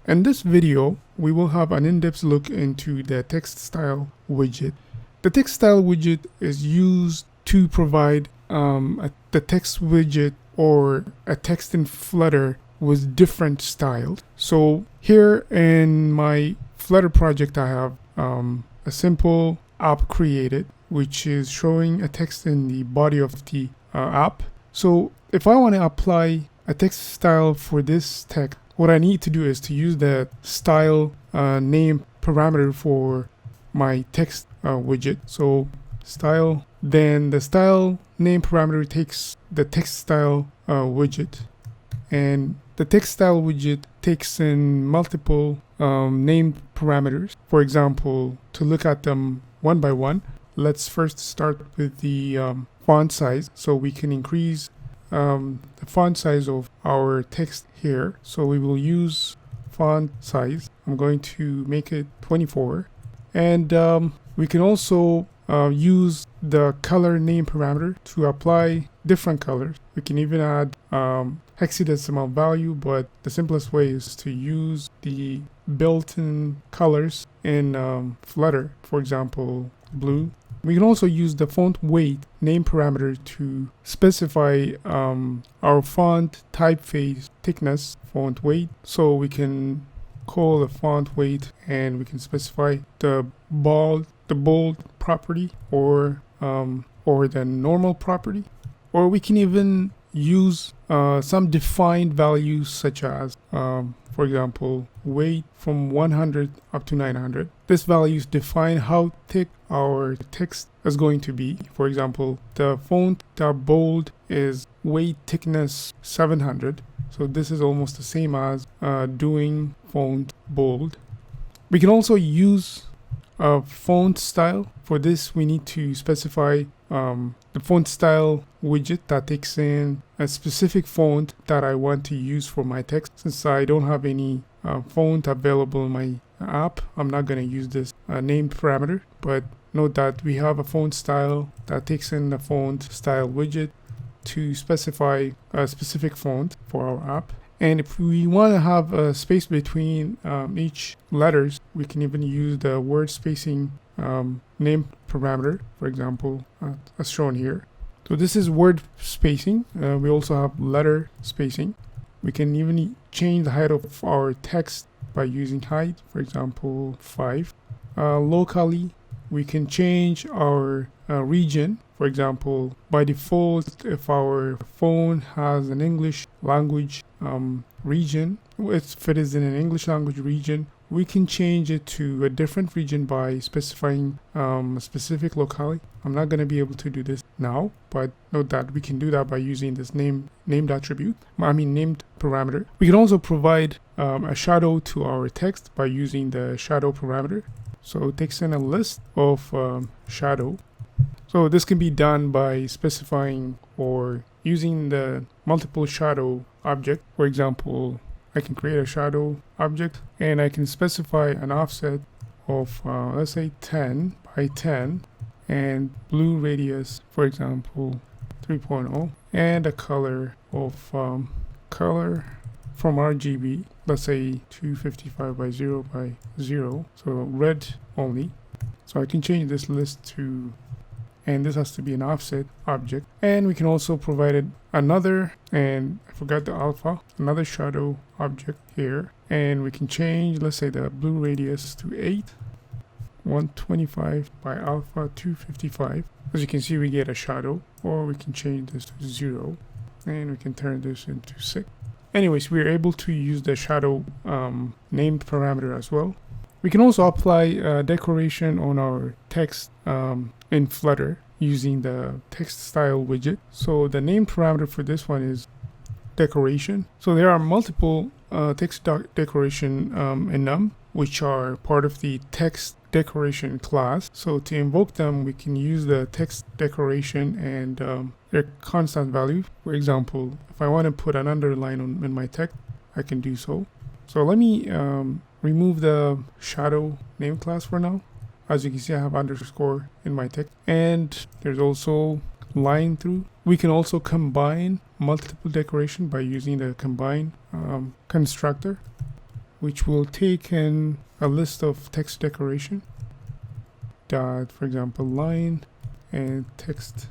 In this video, we will have an in-depth look into the TextStyle widget. The TextStyle widget is used to provide the text widget or a text in Flutter with different styles. So here in my Flutter project, I have a simple app created, which is showing a text in the body of the app. So if I want to apply a text style for this text, what I need to do is to use the style name parameter for my text widget. So style, then the style name parameter takes the text style widget, and the text style widget takes in multiple name parameters. For example, to look at them one by one, let's first start with the font size, so we can increase the font size of our text here. So we will use font size. I'm going to make it 24, and we can also use the color name parameter to apply different colors. We can even add hexadecimal value, but the simplest way is to use the built-in colors in Flutter, for example, blue. We can also use the font weight name parameter to specify our font typeface thickness font weight. So we can call the font weight and we can specify the bold property or the normal property, or we can even use some defined values such as for example, weight from 100 up to 900. This values define how thick our text is going to be. For example, the font bold is weight thickness 700. So this is almost the same as doing font bold. We can also use a font style. For this, we need to specify the font style widget that takes in a specific font that I want to use for my text. Since I don't have any font available in my app, I'm not going to use this named parameter, but note that we have a font style that takes in the font style widget to specify a specific font for our app. And if we want to have a space between each letters, we can even use the word spacing name parameter, for example, as shown here. So this is word spacing. We also have letter spacing. We can even change the height of our text by using height, for example, 5. Locally, we can change our region. For example, by default, if our phone has an English language region, if it is in an English language region, we can change it to a different region by specifying a specific locale. I'm not going to be able to do this now, but note that we can do that by using this named parameter. We can also provide a shadow to our text by using the shadow parameter. So it takes in a list of shadow. So this can be done by specifying or using the multiple shadow object. For example, I can create a shadow object and I can specify an offset of let's say 10 by 10 and blue radius, for example, 3.0, and a color of color from RGB, let's say 255 by 0 by 0, so red only. So I can change this list to, and this has to be an offset object. And we can also provide another, and I forgot the alpha, another shadow object here. And we can change, let's say, the blue radius to 8, 125 by alpha 255. As you can see, we get a shadow, or we can change this to 0, and we can turn this into 6. Anyways, we're able to use the shadow named parameter as well. We can also apply decoration on our text in Flutter using the TextStyle widget. So the name parameter for this one is decoration. So there are multiple text decoration in num, which are part of the text decoration class. So to invoke them, we can use the text decoration and their constant value. For example, if I want to put an underline in my text, I can do so. So let me remove the shadow name class for now. As you can see, I have underscore in my text, and there's also line through. We can also combine multiple decoration by using the combine constructor, which will take in a list of text decoration dot, for example, line and text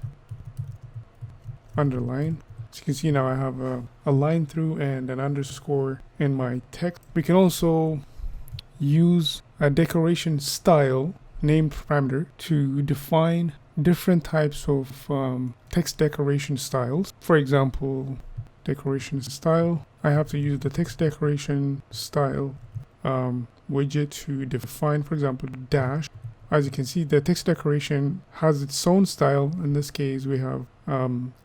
underline. As you can see now, I have a line through and an underscore in my text. We can also use a decoration style named parameter to define different types of text decoration styles. For example, decoration style, I have to use the text decoration style widget to define, for example, dash. As you can see, the text decoration has its own style. In this case, we have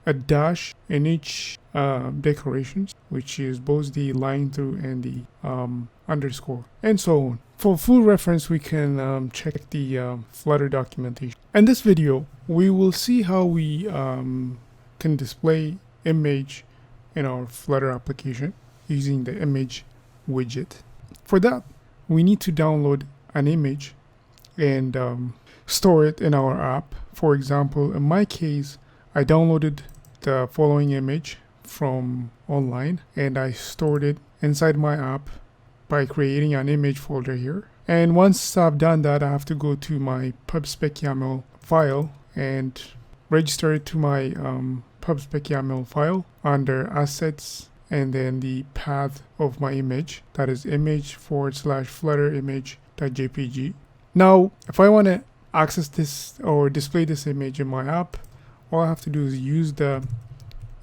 a dash in each decorations, which is both the line through and the underscore, and so on. For full reference, we can check the Flutter documentation. In this video, we will see how we can display image in our Flutter application using the image widget. For that, we need to download an image and store it in our app. For example, in my case, I downloaded the following image from online and I stored it inside my app by creating an image folder here. And once I've done that, I have to go to my pub/spec.yaml file and register it to my pub/spec.yaml file under assets and then the path of my image, that is image/flutter image.jpg. Now, if I want to access this or display this image in my app, all I have to do is use the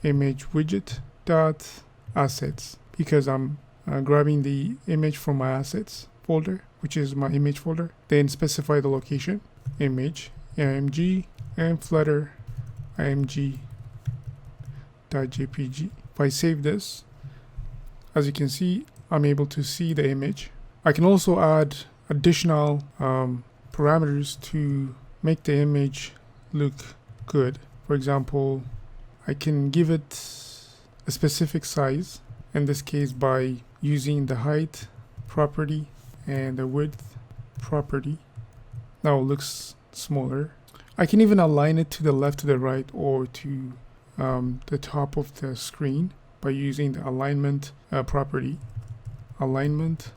image widget dot assets, because I'm grabbing the image from my assets folder, which is my image folder. Then specify the location, image img, and flutter img.jpg. If I save this, as you can see, I'm able to see the image. I can also add additional parameters to make the image look good. For example, I can give it a specific size, in this case by using the height property and the width property. Now it looks smaller. I can even align it to the left, to the right, or to the top of the screen by using the alignment property. Alignment,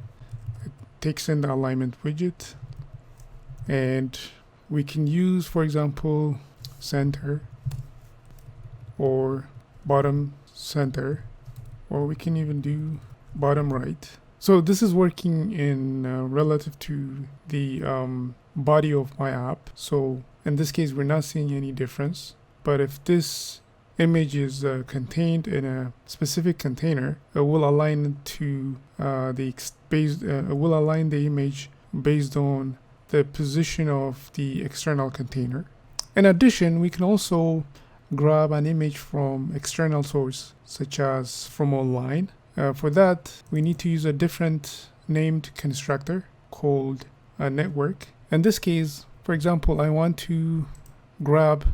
it takes in the alignment widget, and we can use, for example, center or bottom center, or we can even do bottom right. So this is working in relative to the body of my app. So in this case, we're not seeing any difference. But if this image is contained in a specific container, it will align it to will align the image based on the position of the external container. In addition, we can also grab an image from external source, such as from online. For that, we need to use a different named constructor called a network. In this case, for example, I want to grab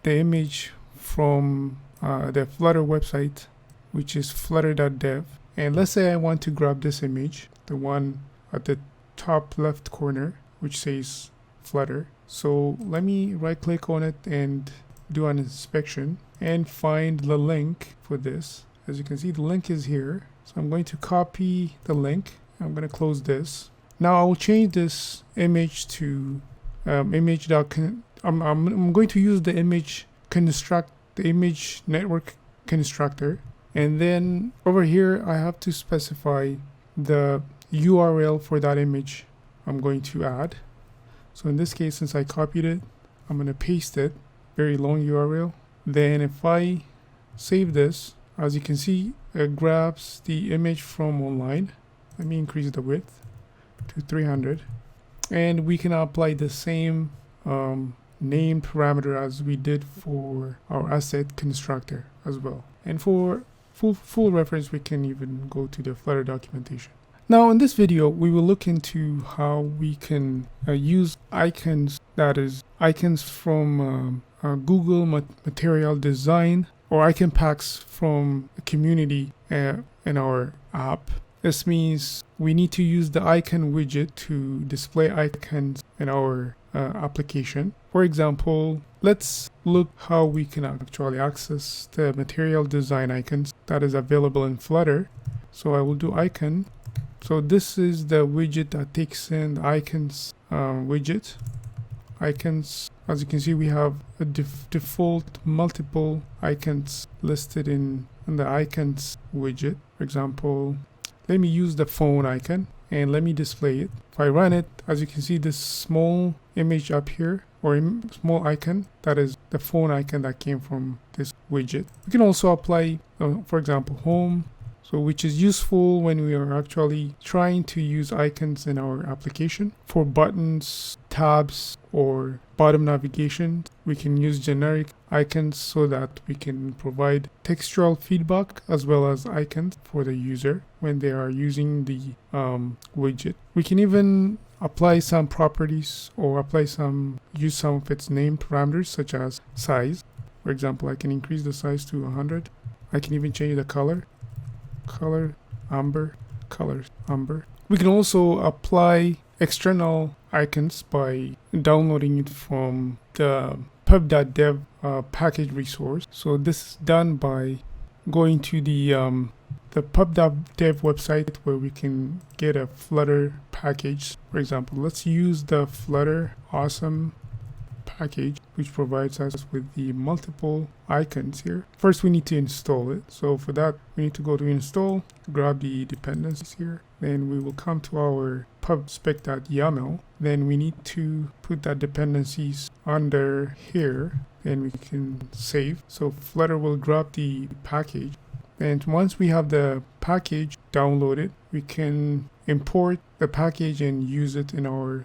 the image from the Flutter website, which is flutter.dev. And let's say I want to grab this image, the one at the top left corner, which says Flutter. So let me right click on it and do an inspection and find the link for this. As you can see, the link is here. So I'm going to copy the link. I'm going to close this. Now I'll change this image to I'm going to use the image network constructor, and then over here I have to specify the URL for that image I'm going to add. So in this case, since I copied it, I'm going to paste it, very long URL. Then if I save this, as you can see, it grabs the image from online. Let me increase the width to 300, and we can apply the same name parameter as we did for our asset constructor as well. And for full reference, we can even go to the Flutter documentation. Now in this video, we will look into how we can use icons, that is icons from Google Material Design, or icon packs from the community in our app. This means we need to use the icon widget to display icons in our application. For example, let's look how we can actually access the material design icons that is available in Flutter. So I will do icon. So this is the widget that takes in the icons widget. Icons, as you can see, we have a default multiple icons listed in the icons widget. For example, let me use the phone icon and let me display it. If I run it, as you can see, this small image up here, or small icon, that is the phone icon that came from this widget. We can also apply, for example, home, so which is useful when we are actually trying to use icons in our application. For buttons, tabs, or bottom navigation, we can use generic icons so that we can provide textual feedback as well as icons for the user when they are using the widget. We can even apply some properties or use some of its name parameters, such as size. For example, I can increase the size to 100. I can even change the color amber. We can also apply external icons by downloading it from the pub.dev package resource. So this is done by going to the pub.dev website, where we can get a Flutter package. For example, let's use the Flutter Awesome package, which provides us with the multiple icons here. First, we need to install it. So for that, we need to go to install, grab the dependencies here. Then we will come to our pubspec.yaml. Then we need to put that dependencies under here. Then we can save. So Flutter will grab the package. And once we have the package downloaded, we can import the package and use it in our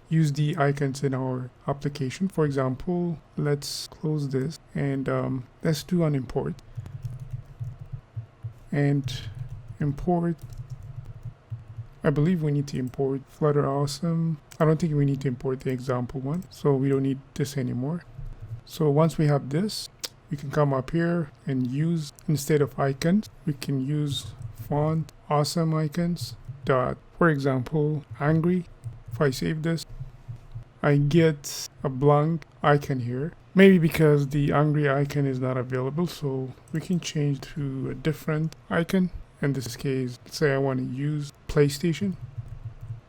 use the icons in our application. For example, let's close this and let's do an import. And import, I believe we need to import Flutter Awesome. I don't think we need to import the example one, so we don't need this anymore. So once we have this, we can come up here and use, instead of icons, we can use font awesome icons dot, for example, angry. If I save this, I get a blank icon here. Maybe because the angry icon is not available, so we can change to a different icon. In this case, let's say I want to use PlayStation.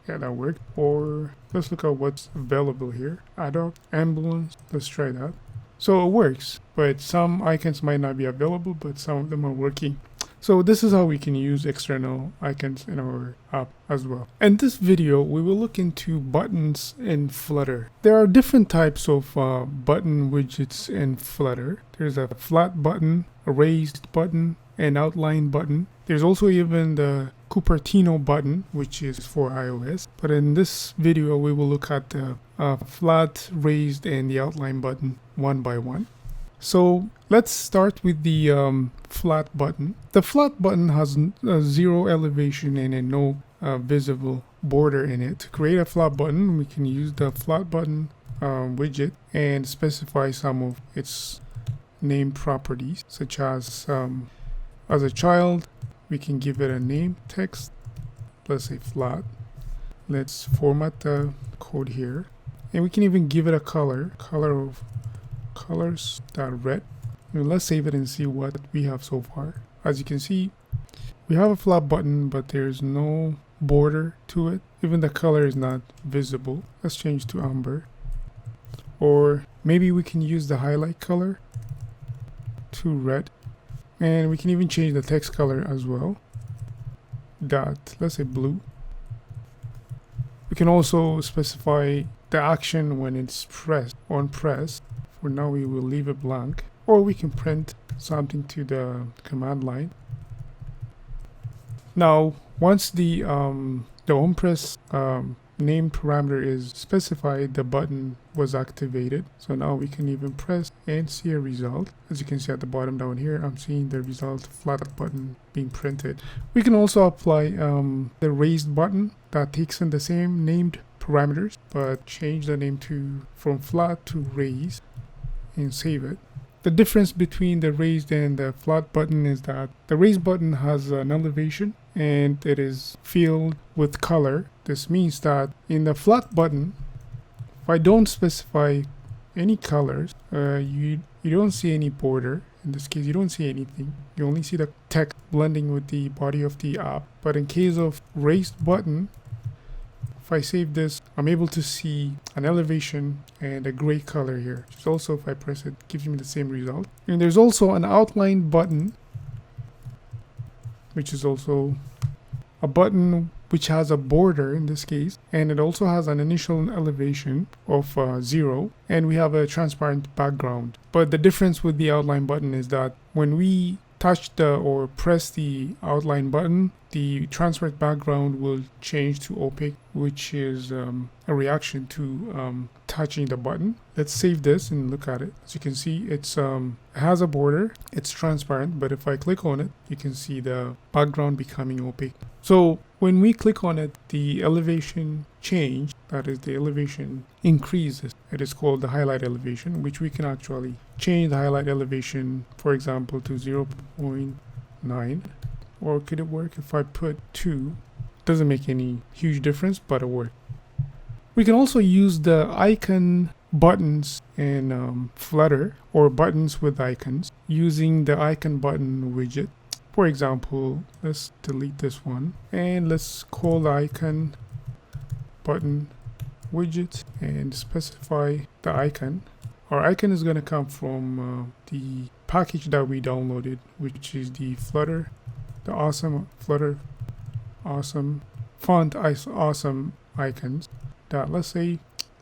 Yeah, that worked. Or let's look at what's available here. Ad hoc, ambulance. Let's try that. So it works, but some icons might not be available, but some of them are working. So this is how we can use external icons in our app as well. In this video, we will look into buttons in Flutter. There are different types of button widgets in Flutter. There's a flat button, a raised button, an outline button. There's also even the Cupertino button, which is for iOS. But in this video, we will look at the flat, raised, and the outline button one by one. So let's start with the flat button. The flat button has zero elevation and no visible border in it. To create a flat button, we can use the flat button widget and specify some of its name properties, such as a child, we can give it a name text. Let's say flat. Let's format the code here, and we can even give it a color of colors.red. Let's save it and see what we have so far. As you can see, we have a flat button, but there's no border to it. Even the color is not visible. Let's change to amber. Or maybe we can use the highlight color to red. And we can even change the text color as well. Let's say blue. We can also specify the action when it's pressed. For now, we will leave it blank. Or we can print something to the command line. Now, once the on press name parameter is specified, the button was activated. So now we can even press and see a result. As you can see at the bottom down here, I'm seeing the result Flutter button being printed. We can also apply the raised button that takes in the same named parameters, but change the name from flat to raised and save it. The difference between the raised and the flat button is that the raised button has an elevation and it is filled with color. This means that in the flat button, if I don't specify any colors, you don't see any border. In this case, you don't see anything. You only see the text blending with the body of the app. But in case of raised button, if I save this, I'm able to see an elevation and a gray color here. So also if I press it, gives me the same result. And there's also an outline button, which is also a button which has a border in this case, and it also has an initial elevation of 0, and we have a transparent background. But the difference with the outline button is that when we touch or press the outline button, the transparent background will change to opaque, which is a reaction to touching the button. Let's save this and look at it. As you can see, it has a border, it's transparent, but if I click on it, you can see the background becoming opaque. So when we click on it, the elevation change, that is the elevation increases. It is called the highlight elevation, which we can actually change the highlight elevation, for example, to 0.9. Or could it work if I put 2? Doesn't make any huge difference, but it works. We can also use the icon buttons in Flutter, or buttons with icons, using the icon button widget. For example, let's delete this one and let's call the icon button widget and specify the icon. Our icon is going to come from the package that we downloaded, which is the Flutter awesome font awesome icons. Let's say,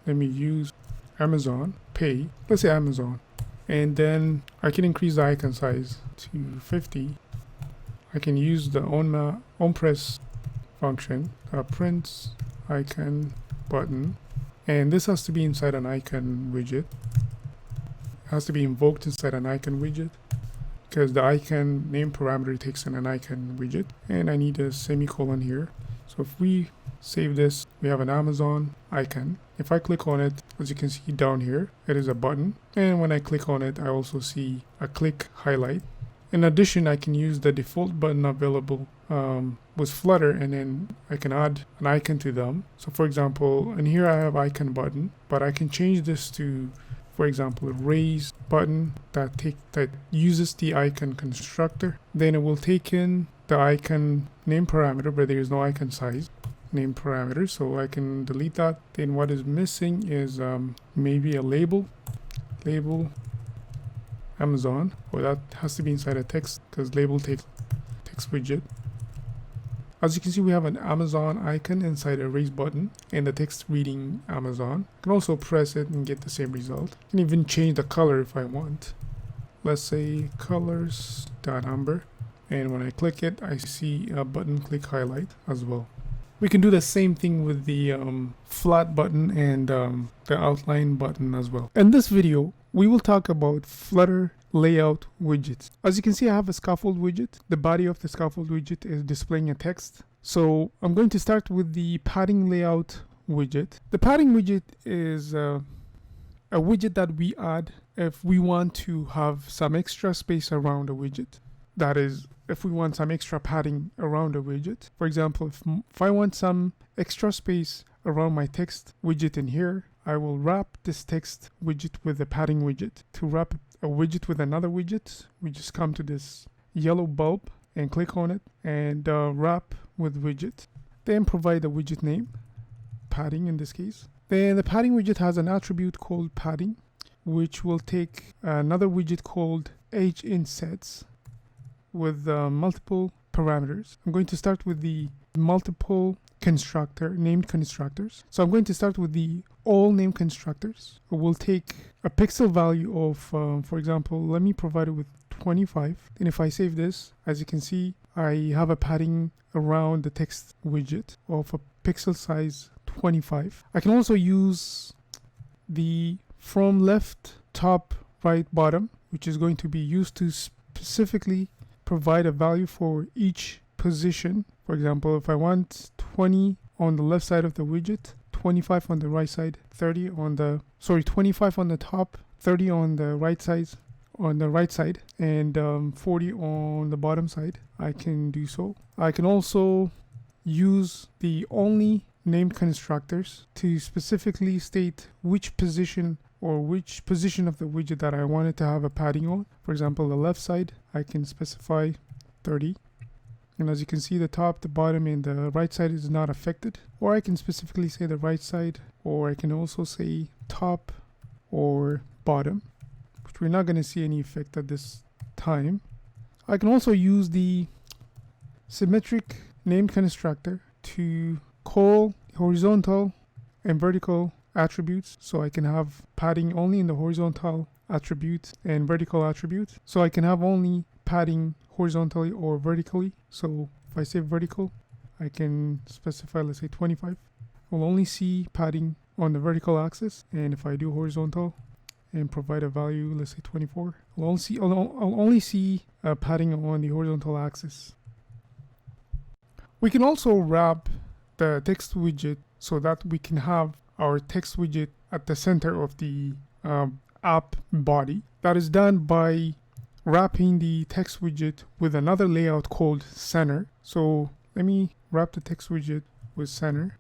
let me use Amazon Pay. Let's say Amazon, and then I can increase the icon size to 50. I can use the onPress function, prints icon button, and this has to be inside an icon widget. It has to be invoked inside an icon widget because the icon name parameter takes in an icon widget, and I need a semicolon here. So if we save this, we have an Amazon icon. If I click on it, as you can see down here, it is a button, and when I click on it, I also see a click highlight. In addition, I can use the default button available with Flutter, and then I can add an icon to them. So for example, in here I have icon button, but I can change this to, for example, a raise button that uses the icon constructor. Then it will take in the icon name parameter, but there is no icon size name parameter, so I can delete that. Then what is missing is maybe a label Amazon, or that has to be inside a text because label takes text widget. As you can see, we have an Amazon icon inside a raise button and the text reading Amazon. I can also press it and get the same result. I can even change the color if I want. Let's say colors.amber, and when I click it, I see a button click highlight as well. We can do the same thing with the flat button and the outline button as well. In this video, we will talk about Flutter layout widgets. As you can see, I have a scaffold widget. The body of the scaffold widget is displaying a text. So I'm going to start with the padding layout widget. The padding widget is a widget that we add if we want to have some extra space around a widget. That is, if we want some extra padding around a widget. For example, if I want some extra space around my text widget in here, I will wrap this text widget with a padding widget. To wrap a widget with another widget, we just come to this yellow bulb and click on it and wrap with widget. Then provide a widget name, padding in this case. Then the padding widget has an attribute called padding, which will take another widget called edge insets with multiple parameters. I'm going to start with the multiple named constructors. So I'm going to start with the all named constructors. We'll take a pixel value of, for example, let me provide it with 25. And if I save this, as you can see, I have a padding around the text widget of a pixel size 25. I can also use the from left, top, right, bottom, which is going to be used to specifically provide a value for each position. For example, if I want 20 on the left side of the widget, 25 on the right side, 25 on the top, 30 on the right side, and 40 on the bottom side, I can do so. I can also use the only named constructors to specifically state which position of the widget that I wanted to have a padding on. For example, the left side, I can specify 30. And as you can see, the top, the bottom, and the right side is not affected. Or I can specifically say the right side, or I can also say top or bottom, which we're not going to see any effect at this time. I can also use the symmetric named constructor to call horizontal and vertical attributes, so I can have padding only in the horizontal attribute and vertical attribute. So I can have only padding horizontally or vertically. So if I say vertical, I can specify, let's say 25. We'll only see padding on the vertical axis, and if I do horizontal and provide a value, let's say 24, I'll only see padding on the horizontal axis. We can also wrap the text widget so that we can have our text widget at the center of the app body. That is done by wrapping the text widget with another layout called center. So let me wrap the text widget with center.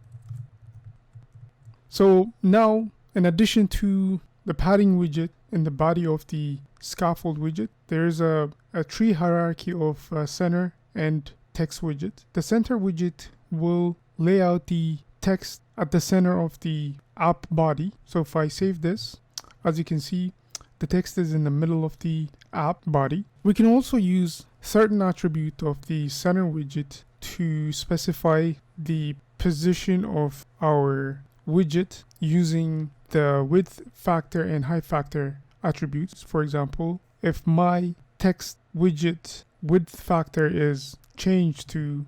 So now, in addition to the padding widget in the body of the scaffold widget, there's a tree hierarchy of center and text widget. The center widget will lay out the text at the center of the app body. So if I save this, as you can see, the text is in the middle of the app body. We can also use certain attribute of the center widget to specify the position of our widget using the width factor and height factor attributes. For example, if my text widget width factor is changed to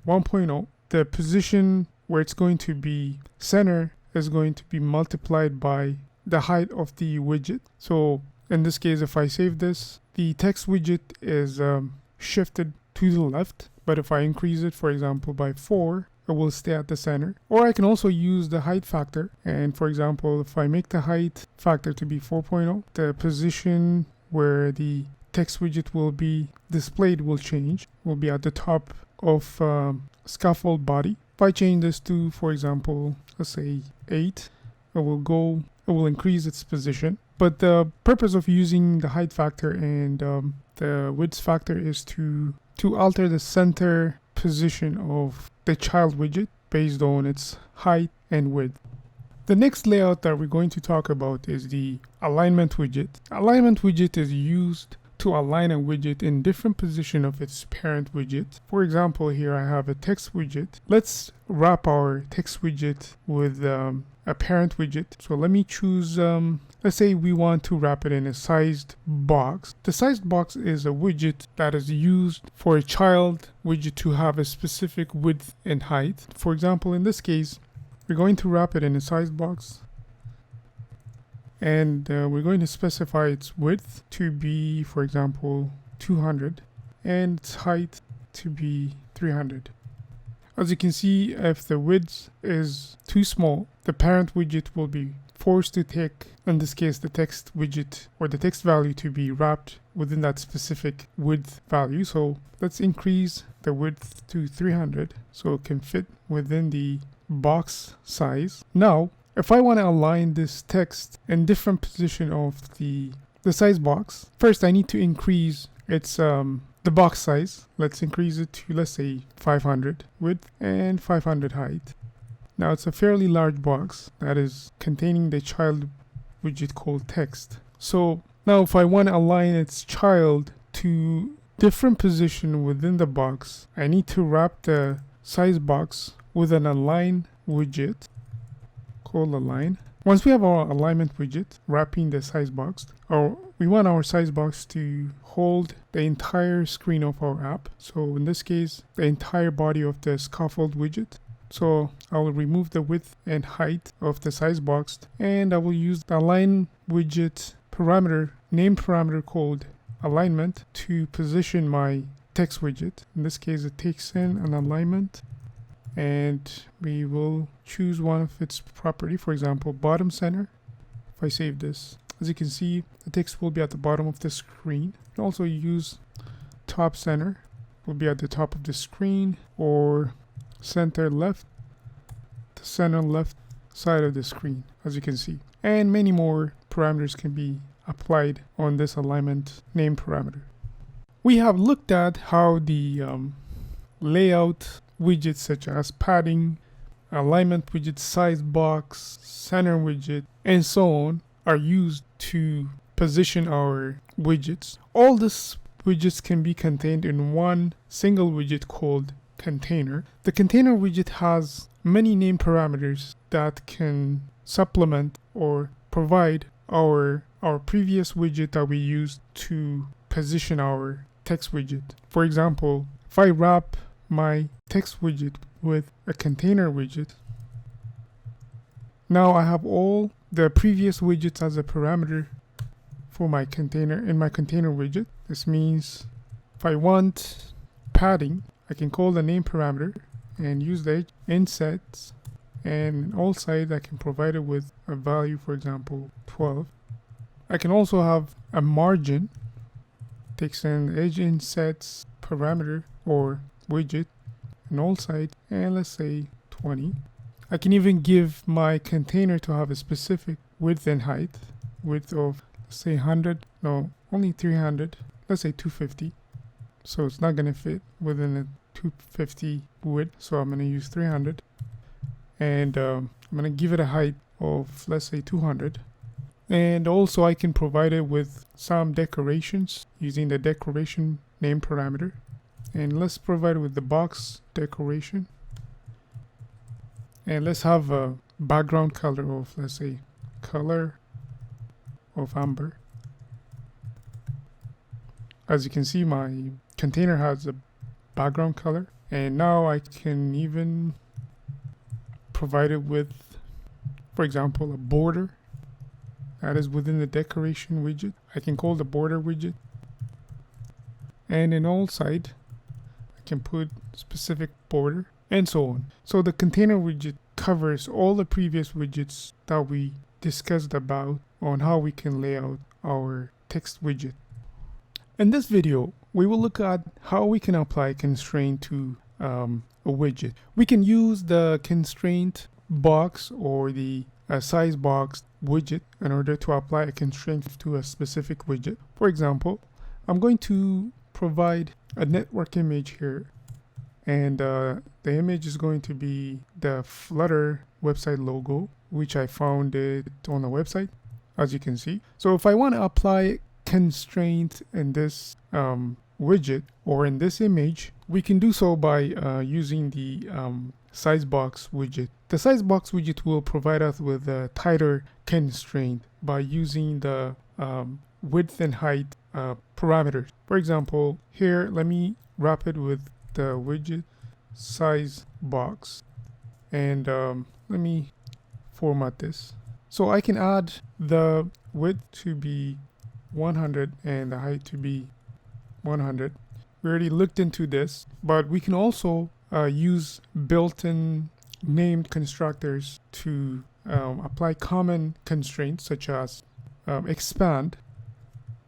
1.0, the position where it's going to be center is going to be multiplied by the height of the widget. So in this case, if I save this, the text widget is shifted to the left, but if I increase it, for example, by 4, it will stay at the center. Or I can also use the height factor, and for example, if I make the height factor to be 4.0, the position where the text widget will be displayed will change, will be at the top of scaffold body. If I change this to, for example, let's say 8, it will increase its position. But the purpose of using the height factor and the width factor is to alter the center position of the child widget based on its height and width. The next layout that we're going to talk about is the alignment widget. Alignment widget is used to align a widget in different position of its parent widget. For example, here I have a text widget. Let's wrap our text widget with a parent widget. So let me choose, let's say we want to wrap it in a sized box. The sized box is a widget that is used for a child widget to have a specific width and height. For example, in this case, we're going to wrap it in a sized box, and we're going to specify its width to be, for example, 200, and its height to be 300. As you can see, if the width is too small, the parent widget will be forced to take, in this case, the text widget or the text value to be wrapped within that specific width value. So let's increase the width to 300 so it can fit within the box size. Now, if I want to align this text in different position of the size box, first I need to increase its the box size. Let's increase it to, let's say, 500 width and 500 height. Now it's a fairly large box that is containing the child widget called text. So now if I want to align its child to different position within the box, I need to wrap the size box with an align widget called align. Once we have our alignment widget wrapping the size box, or we want our size box to hold the entire screen of our app. So in this case, the entire body of the scaffold widget. So I will remove the width and height of the size box, and I will use the align widget parameter, name parameter called alignment, to position my text widget. In this case, it takes in an alignment, and we will choose one of its property, for example, bottom center. If I save this, as you can see, the text will be at the bottom of the screen. You can also use top center, will be at the top of the screen, or center left, the center left side of the screen, as you can see. And many more parameters can be applied on this alignment name parameter. We have looked at how the layout widgets such as padding, alignment widget, size box, center widget, and so on are used to position our widgets. All these widgets can be contained in one single widget called container. The container widget has many name parameters that can supplement or provide our previous widget that we used to position our text widget. For example, if I wrap my text widget with a container widget, now I have all the previous widgets as a parameter for my container in my container widget. This means if I want padding, I can call the name parameter and use the insets, and all sides I can provide it with a value, for example 12. I can also have a margin, takes in edge insets parameter or widget, and all sides, and let's say 20. I can even give my container to have a specific width and height, width of, let's say 100, no, only 300, let's say 250. So it's not going to fit within a 250 width, so I'm going to use 300. And I'm going to give it a height of, let's say 200. And also I can provide it with some decorations using the decoration name parameter. And let's provide it with the box decoration. And let's have a background color of, let's say, color of amber. As you can see, my container has a background color. And now I can even provide it with, for example, a border that is within the decoration widget. I can call the border widget. And in all side, I can put specific border, and so on. So the container widget covers all the previous widgets that we discussed about on how we can lay out our text widget. In this video, we will look at how we can apply constraint to a widget. We can use the constraint box or the SizeBox widget in order to apply a constraint to a specific widget. For example, I'm going to provide a network image here, and the image is going to be the Flutter website logo, which I found it on the website, as you can see. So if I want to apply constraint in this widget or in this image, we can do so by using the SizeBox widget. The SizeBox widget will provide us with a tighter constraint by using the width and height parameters. For example, here, let me wrap it with the widget SizeBox, and let me format this. So I can add the width to be 100 and the height to be 100. We already looked into this, but we can also use built-in named constructors to apply common constraints such as expand.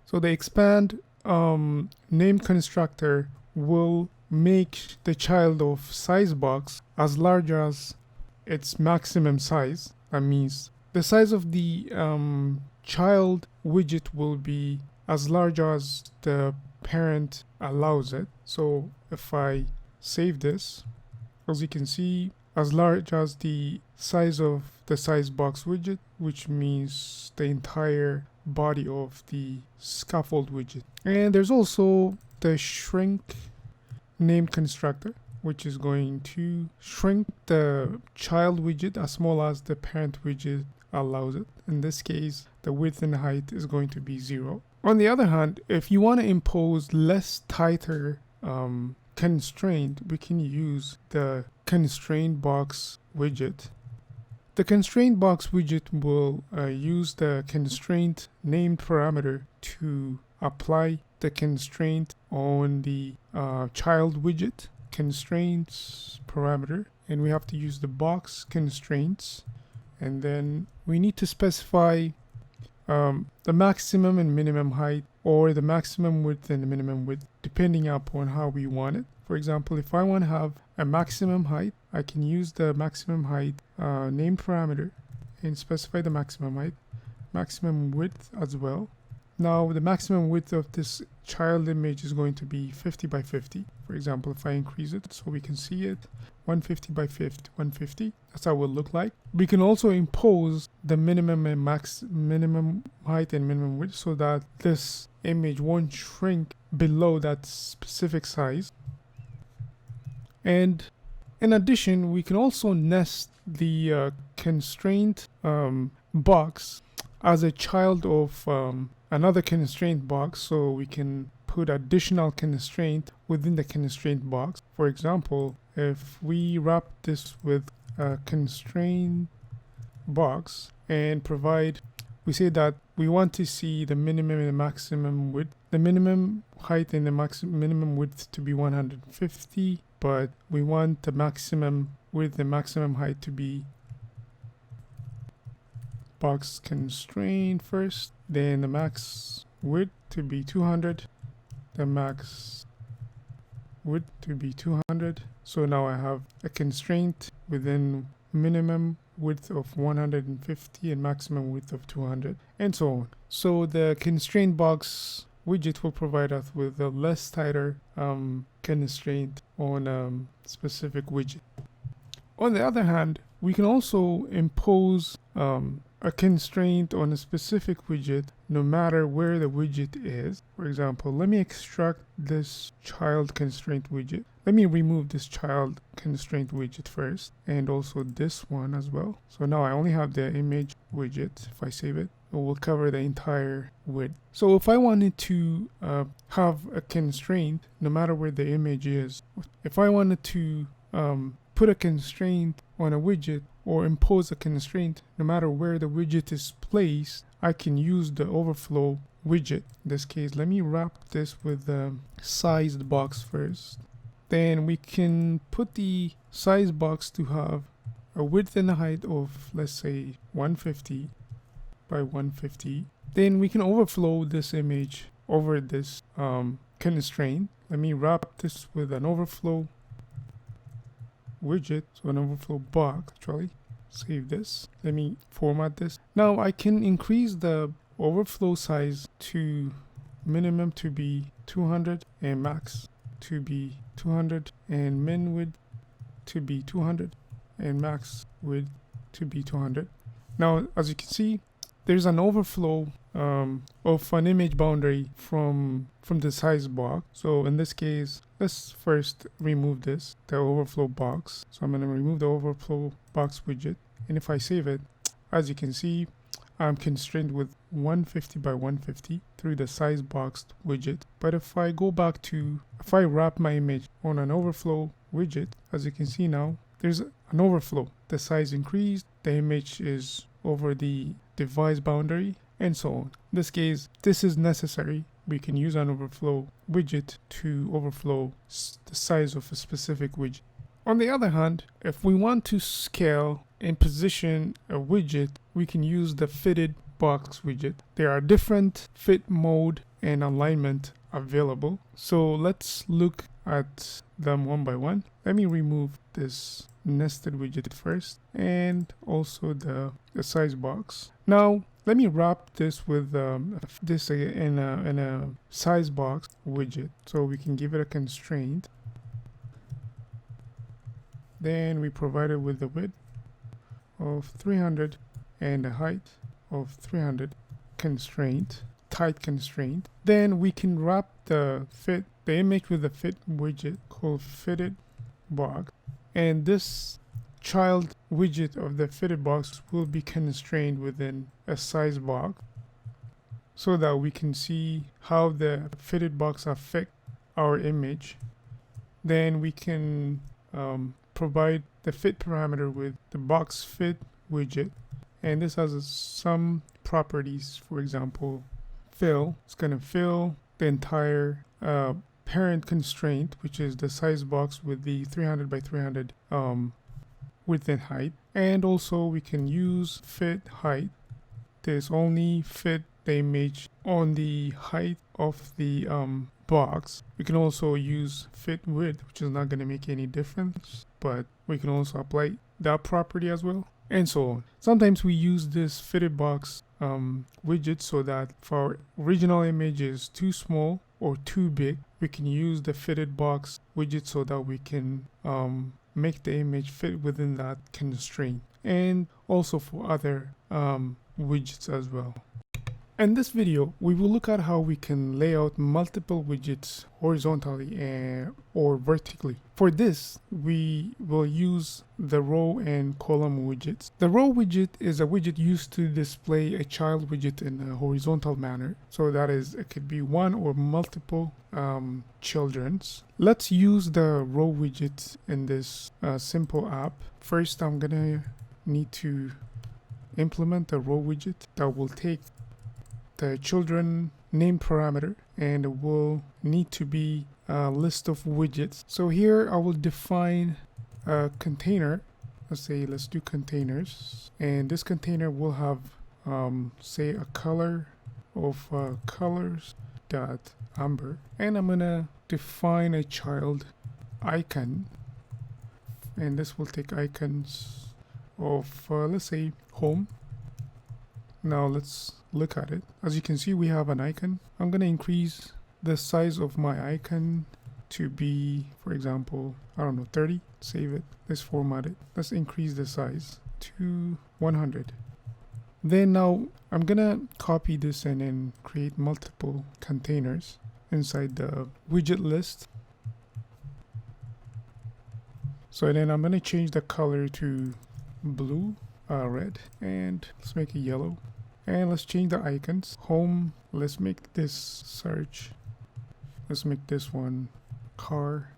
So the expand named constructor will make the child of SizeBox as large as its maximum size. That means the size of the child widget will be as large as the parent allows it. So if I save this, as you can see, as large as the size of the SizeBox widget, which means the entire body of the Scaffold widget. And there's also the shrink named constructor, which is going to shrink the child widget as small as the parent widget allows it. In this case, the width and height is going to be 0. On the other hand, if you want to impose less tighter constraint, we can use the constraint box widget. The constraint box widget will use the constraint named parameter to apply the constraint on the child widget constraints parameter, and we have to use the box constraints, and then we need to specify the maximum and minimum height, or the maximum width and the minimum width, depending upon how we want it. For example, if I want to have a maximum height, I can use the maximum height named parameter and specify the maximum height, maximum width as well. Now the maximum width of this child image is going to be 50 by 50. For example, if I increase it so we can see it, 150 by 50, 150, that's how it will look like. We can also impose the minimum and minimum height and minimum width so that this image won't shrink below that specific size. And in addition, we can also nest the constraint box as a child of another constraint box, so we can put additional constraint within the constraint box. For example, if we wrap this with a constraint box and provide, we say that we want to see the minimum and the maximum width, the minimum height and the minimum width to be 150, but we want the maximum width and maximum height to be box constraint first, then the max width to be 200, the max width to be 200. So now I have a constraint within minimum width of 150 and maximum width of 200, and so on. So the constraint box widget will provide us with a less tighter constraint on a specific widget. On the other hand, we can also impose a constraint on a specific widget no matter where the widget is. For example, let me extract this child constraint widget. Let me remove this child constraint widget first, and also this one as well. So now I only have the image widget. If I save it, it will cover the entire width. So if I wanted to have a constraint no matter where the image is, if I wanted to put a constraint on a widget or impose a constraint no matter where the widget is placed, I can use the overflow widget. In this case, let me wrap this with the SizeBox first. Then we can put the SizeBox to have a width and a height of, let's say, 150 by 150. Then we can overflow this image over this constraint. Let me wrap this with an overflow widget, so an overflow box actually. Save this. Let me format this. Now I can increase the overflow size to minimum to be 200 and max to be 200, and min width to be 200 and max width to be 200. Now as you can see, there's an overflow of an image boundary from the size box. So in this case, let's first remove this, the overflow box. So I'm going to remove the overflow box widget, and if I save it, as you can see, I'm constrained with 150 by 150 through the SizeBox widget. But if I go back to, if I wrap my image on an overflow widget, as you can see now, there's an overflow. The size increased, the image is over the device boundary, and so on. In this case, this is necessary. We can use an overflow widget to overflow the size of a specific widget. On the other hand, if we want to scale and position a widget, we can use the FittedBox widget. There are different fit mode and alignment available. So let's look at them one by one. Let me remove this nested widget first, and also the SizeBox. Now let me wrap this with this in a SizeBox widget, so we can give it a constraint. Then we provide it with the width of 300 and a height of 300 constraint, tight constraint. Then we can wrap the image with the fit widget called FittedBox, and this child widget of the FittedBox will be constrained within a SizeBox, so that we can see how the FittedBox affect our image. Then we can provide the fit parameter with the box fit widget, and this has some properties. For example, fill. It's going to fill the entire parent constraint, which is the size box with the 300 by 300 width and height. And also we can use fit height. This only fit the image on the height of the box. We can also use fit width, which is not going to make any difference, but we can also apply that property as well, and so on. Sometimes we use this FittedBox widget so that if our original image is too small or too big, we can use the FittedBox widget so that we can make the image fit within that constraint, and also for other widgets as well. In this video, we will look at how we can lay out multiple widgets horizontally or vertically. For this, we will use the row and column widgets. The row widget is a widget used to display a child widget in a horizontal manner. So that is, it could be one or multiple children's. Let's use the row widget in this simple app. First, I'm gonna need to implement the row widget that will take the children name parameter, and it will need to be a list of widgets. So here I will define a container. Let's do containers, and this container will have say a color of colors dot amber, and I'm gonna define a child icon, and this will take icons of let's say home. Now let's look at it. As you can see, we have an icon. I'm going to increase the size of my icon to be, for example, I don't know, 30. Save it. Let's format it. Let's increase the size to 100. Then now I'm going to copy this and then create multiple containers inside the widget list. So then I'm going to change the color to blue, red, and let's make it yellow. And let's change the icons. Home, let's make this search. Let's make this one card,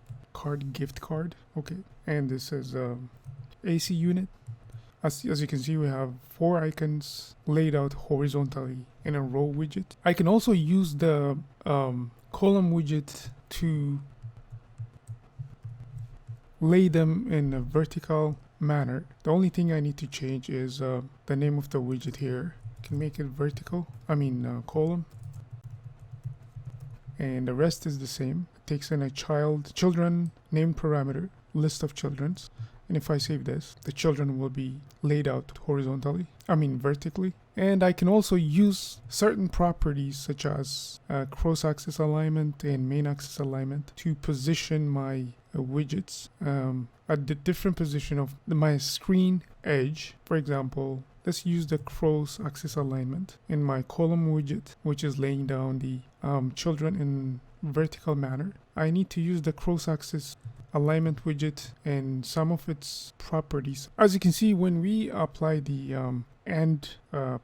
gift card. Okay. And this is AC unit. As you can see, we have 4 icons laid out horizontally in a row widget. I can also use the column widget to lay them in a vertical manner. The only thing I need to change is the name of the widget here. Can make it vertical, column, and the rest is the same. It takes in a children name parameter, list of children's, and if I save this, the children will be laid out horizontally, vertically. And I can also use certain properties such as cross-axis alignment and main axis alignment to position my widgets at the different position of my screen edge. For example, let's use the cross-axis alignment in my column widget, which is laying down the children in vertical manner. I need to use the cross-axis alignment widget and some of its properties. As you can see, when we apply the and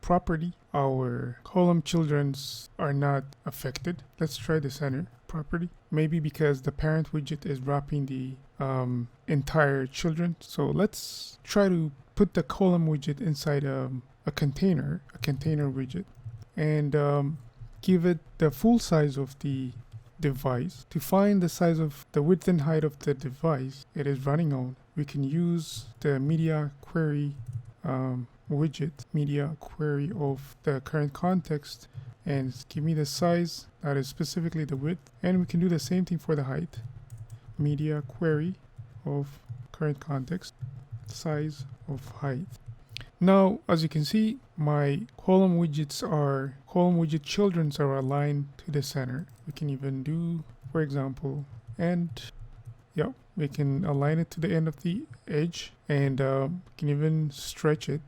property, our column children's are not affected. Let's try the center property. Maybe because the parent widget is wrapping the entire children. So let's try to put the column widget inside a container widget, and give it the full size of the device. To find the size of the width and height of the device it is running on, we can use the media query widget, media query of the current context, and give me the size that is specifically the width. And we can do the same thing for the height, media query of current context, size of height. Now, as you can see, my column widget children's are aligned to the center. We can even do, for example, we can align it to the end of the edge, and can even stretch it.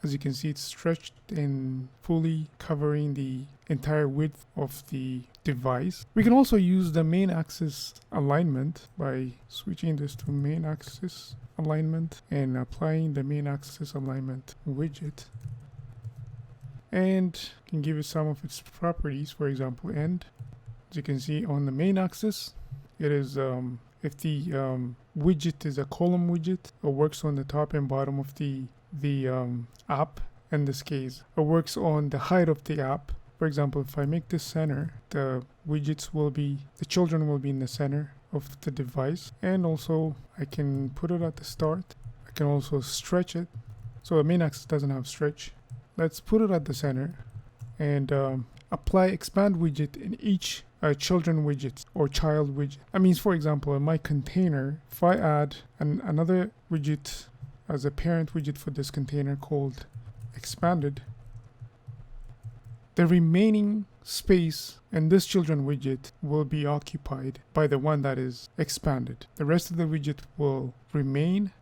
As you can see, it's stretched and fully covering the entire width of the device. We can also use the main axis alignment by switching this to main axis alignment and applying the main axis alignment widget, and can give it some of its properties. For example, end. As you can see, on the main axis it is if the widget is a column widget, it works on the top and bottom of the app. In this case, it works on the height of the app. For example, if I make this center, the children will be in the center of the device. And also I can put it at the start. I can also stretch it. So the main axis doesn't have stretch. Let's put it at the center and apply expand widget in each children widget or child widget. That means, for example, in my container, if I add another widget as a parent widget for this container called expanded, the remaining space in this children widget will be occupied by the one that is expanded. The rest of the widget will remain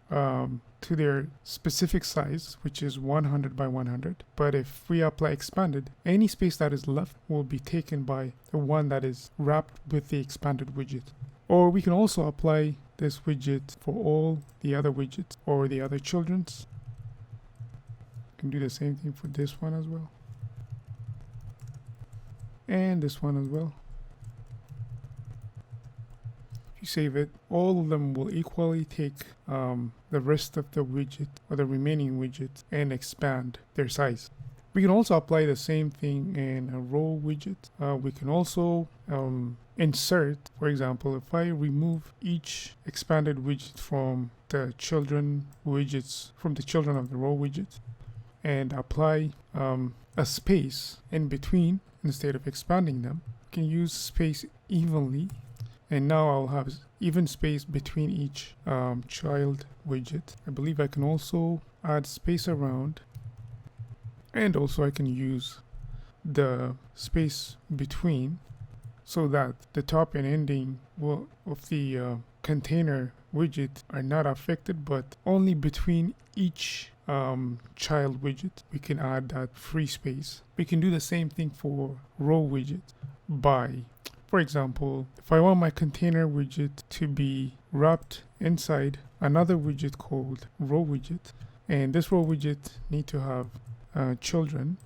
to their specific size, which is 100 by 100. But if we apply expanded, any space that is left will be taken by the one that is wrapped with the expanded widget. Or we can also apply this widget for all the other widgets or the other children's. We can do the same thing for this one as well. And this one as well. If you save it, all of them will equally take the rest of the widget or the remaining widget and expand their size. We can also apply the same thing in a row widget. We can also insert, for example, if I remove each expanded widget from the children widgets, from the children of the row widget, and apply a space in between instead of expanding them, we can use space evenly. And now I'll have even space between each child widget. I believe I can also add space around, and also I can use the space between so that the top and ending of the container widget are not affected, but only between each child widget we can add that free space. We can do the same thing for row widget by, for example, if I want my container widget to be wrapped inside another widget called row widget, and this row widget need to have children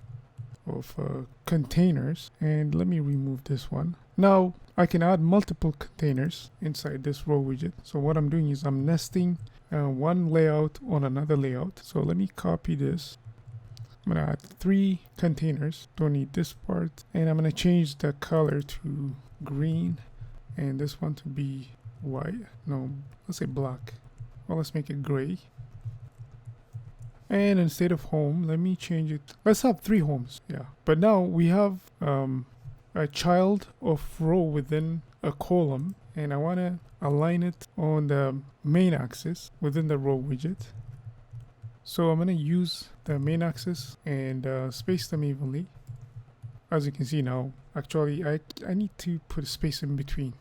of containers, and let me remove this one. Now I can add multiple containers inside this row widget. So what I'm doing is I'm nesting one layout on another layout. So let me copy this. I'm gonna add 3 containers. Don't need this part, and I'm gonna change the color to green and this one to be white. No, let's say black. Well, let's make it gray. And instead of home, let me change it. Let's have 3 homes. Yeah, but now we have a child of row within a column, and I want to align it on the main axis within the row widget. So I'm going to use the main axis and space them evenly. As you can see now, actually I need to put a space in between.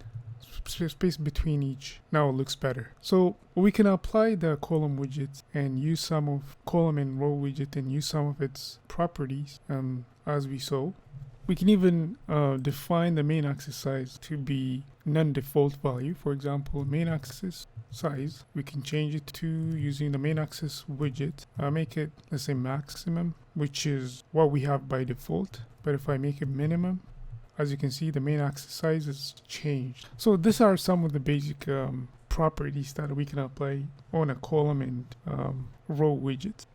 Space between each. Now it looks better. So we can apply the column widget and use some of column and row widget and use some of its properties as we saw. We can even define the main axis size to be non-default value. For example, main axis size, we can change it to using the main axis widget. Make it, let's say, maximum, which is what we have by default. But if I make it minimum, as you can see, the main axis size is changed. So these are some of the basic properties that we can apply on a column and row widget.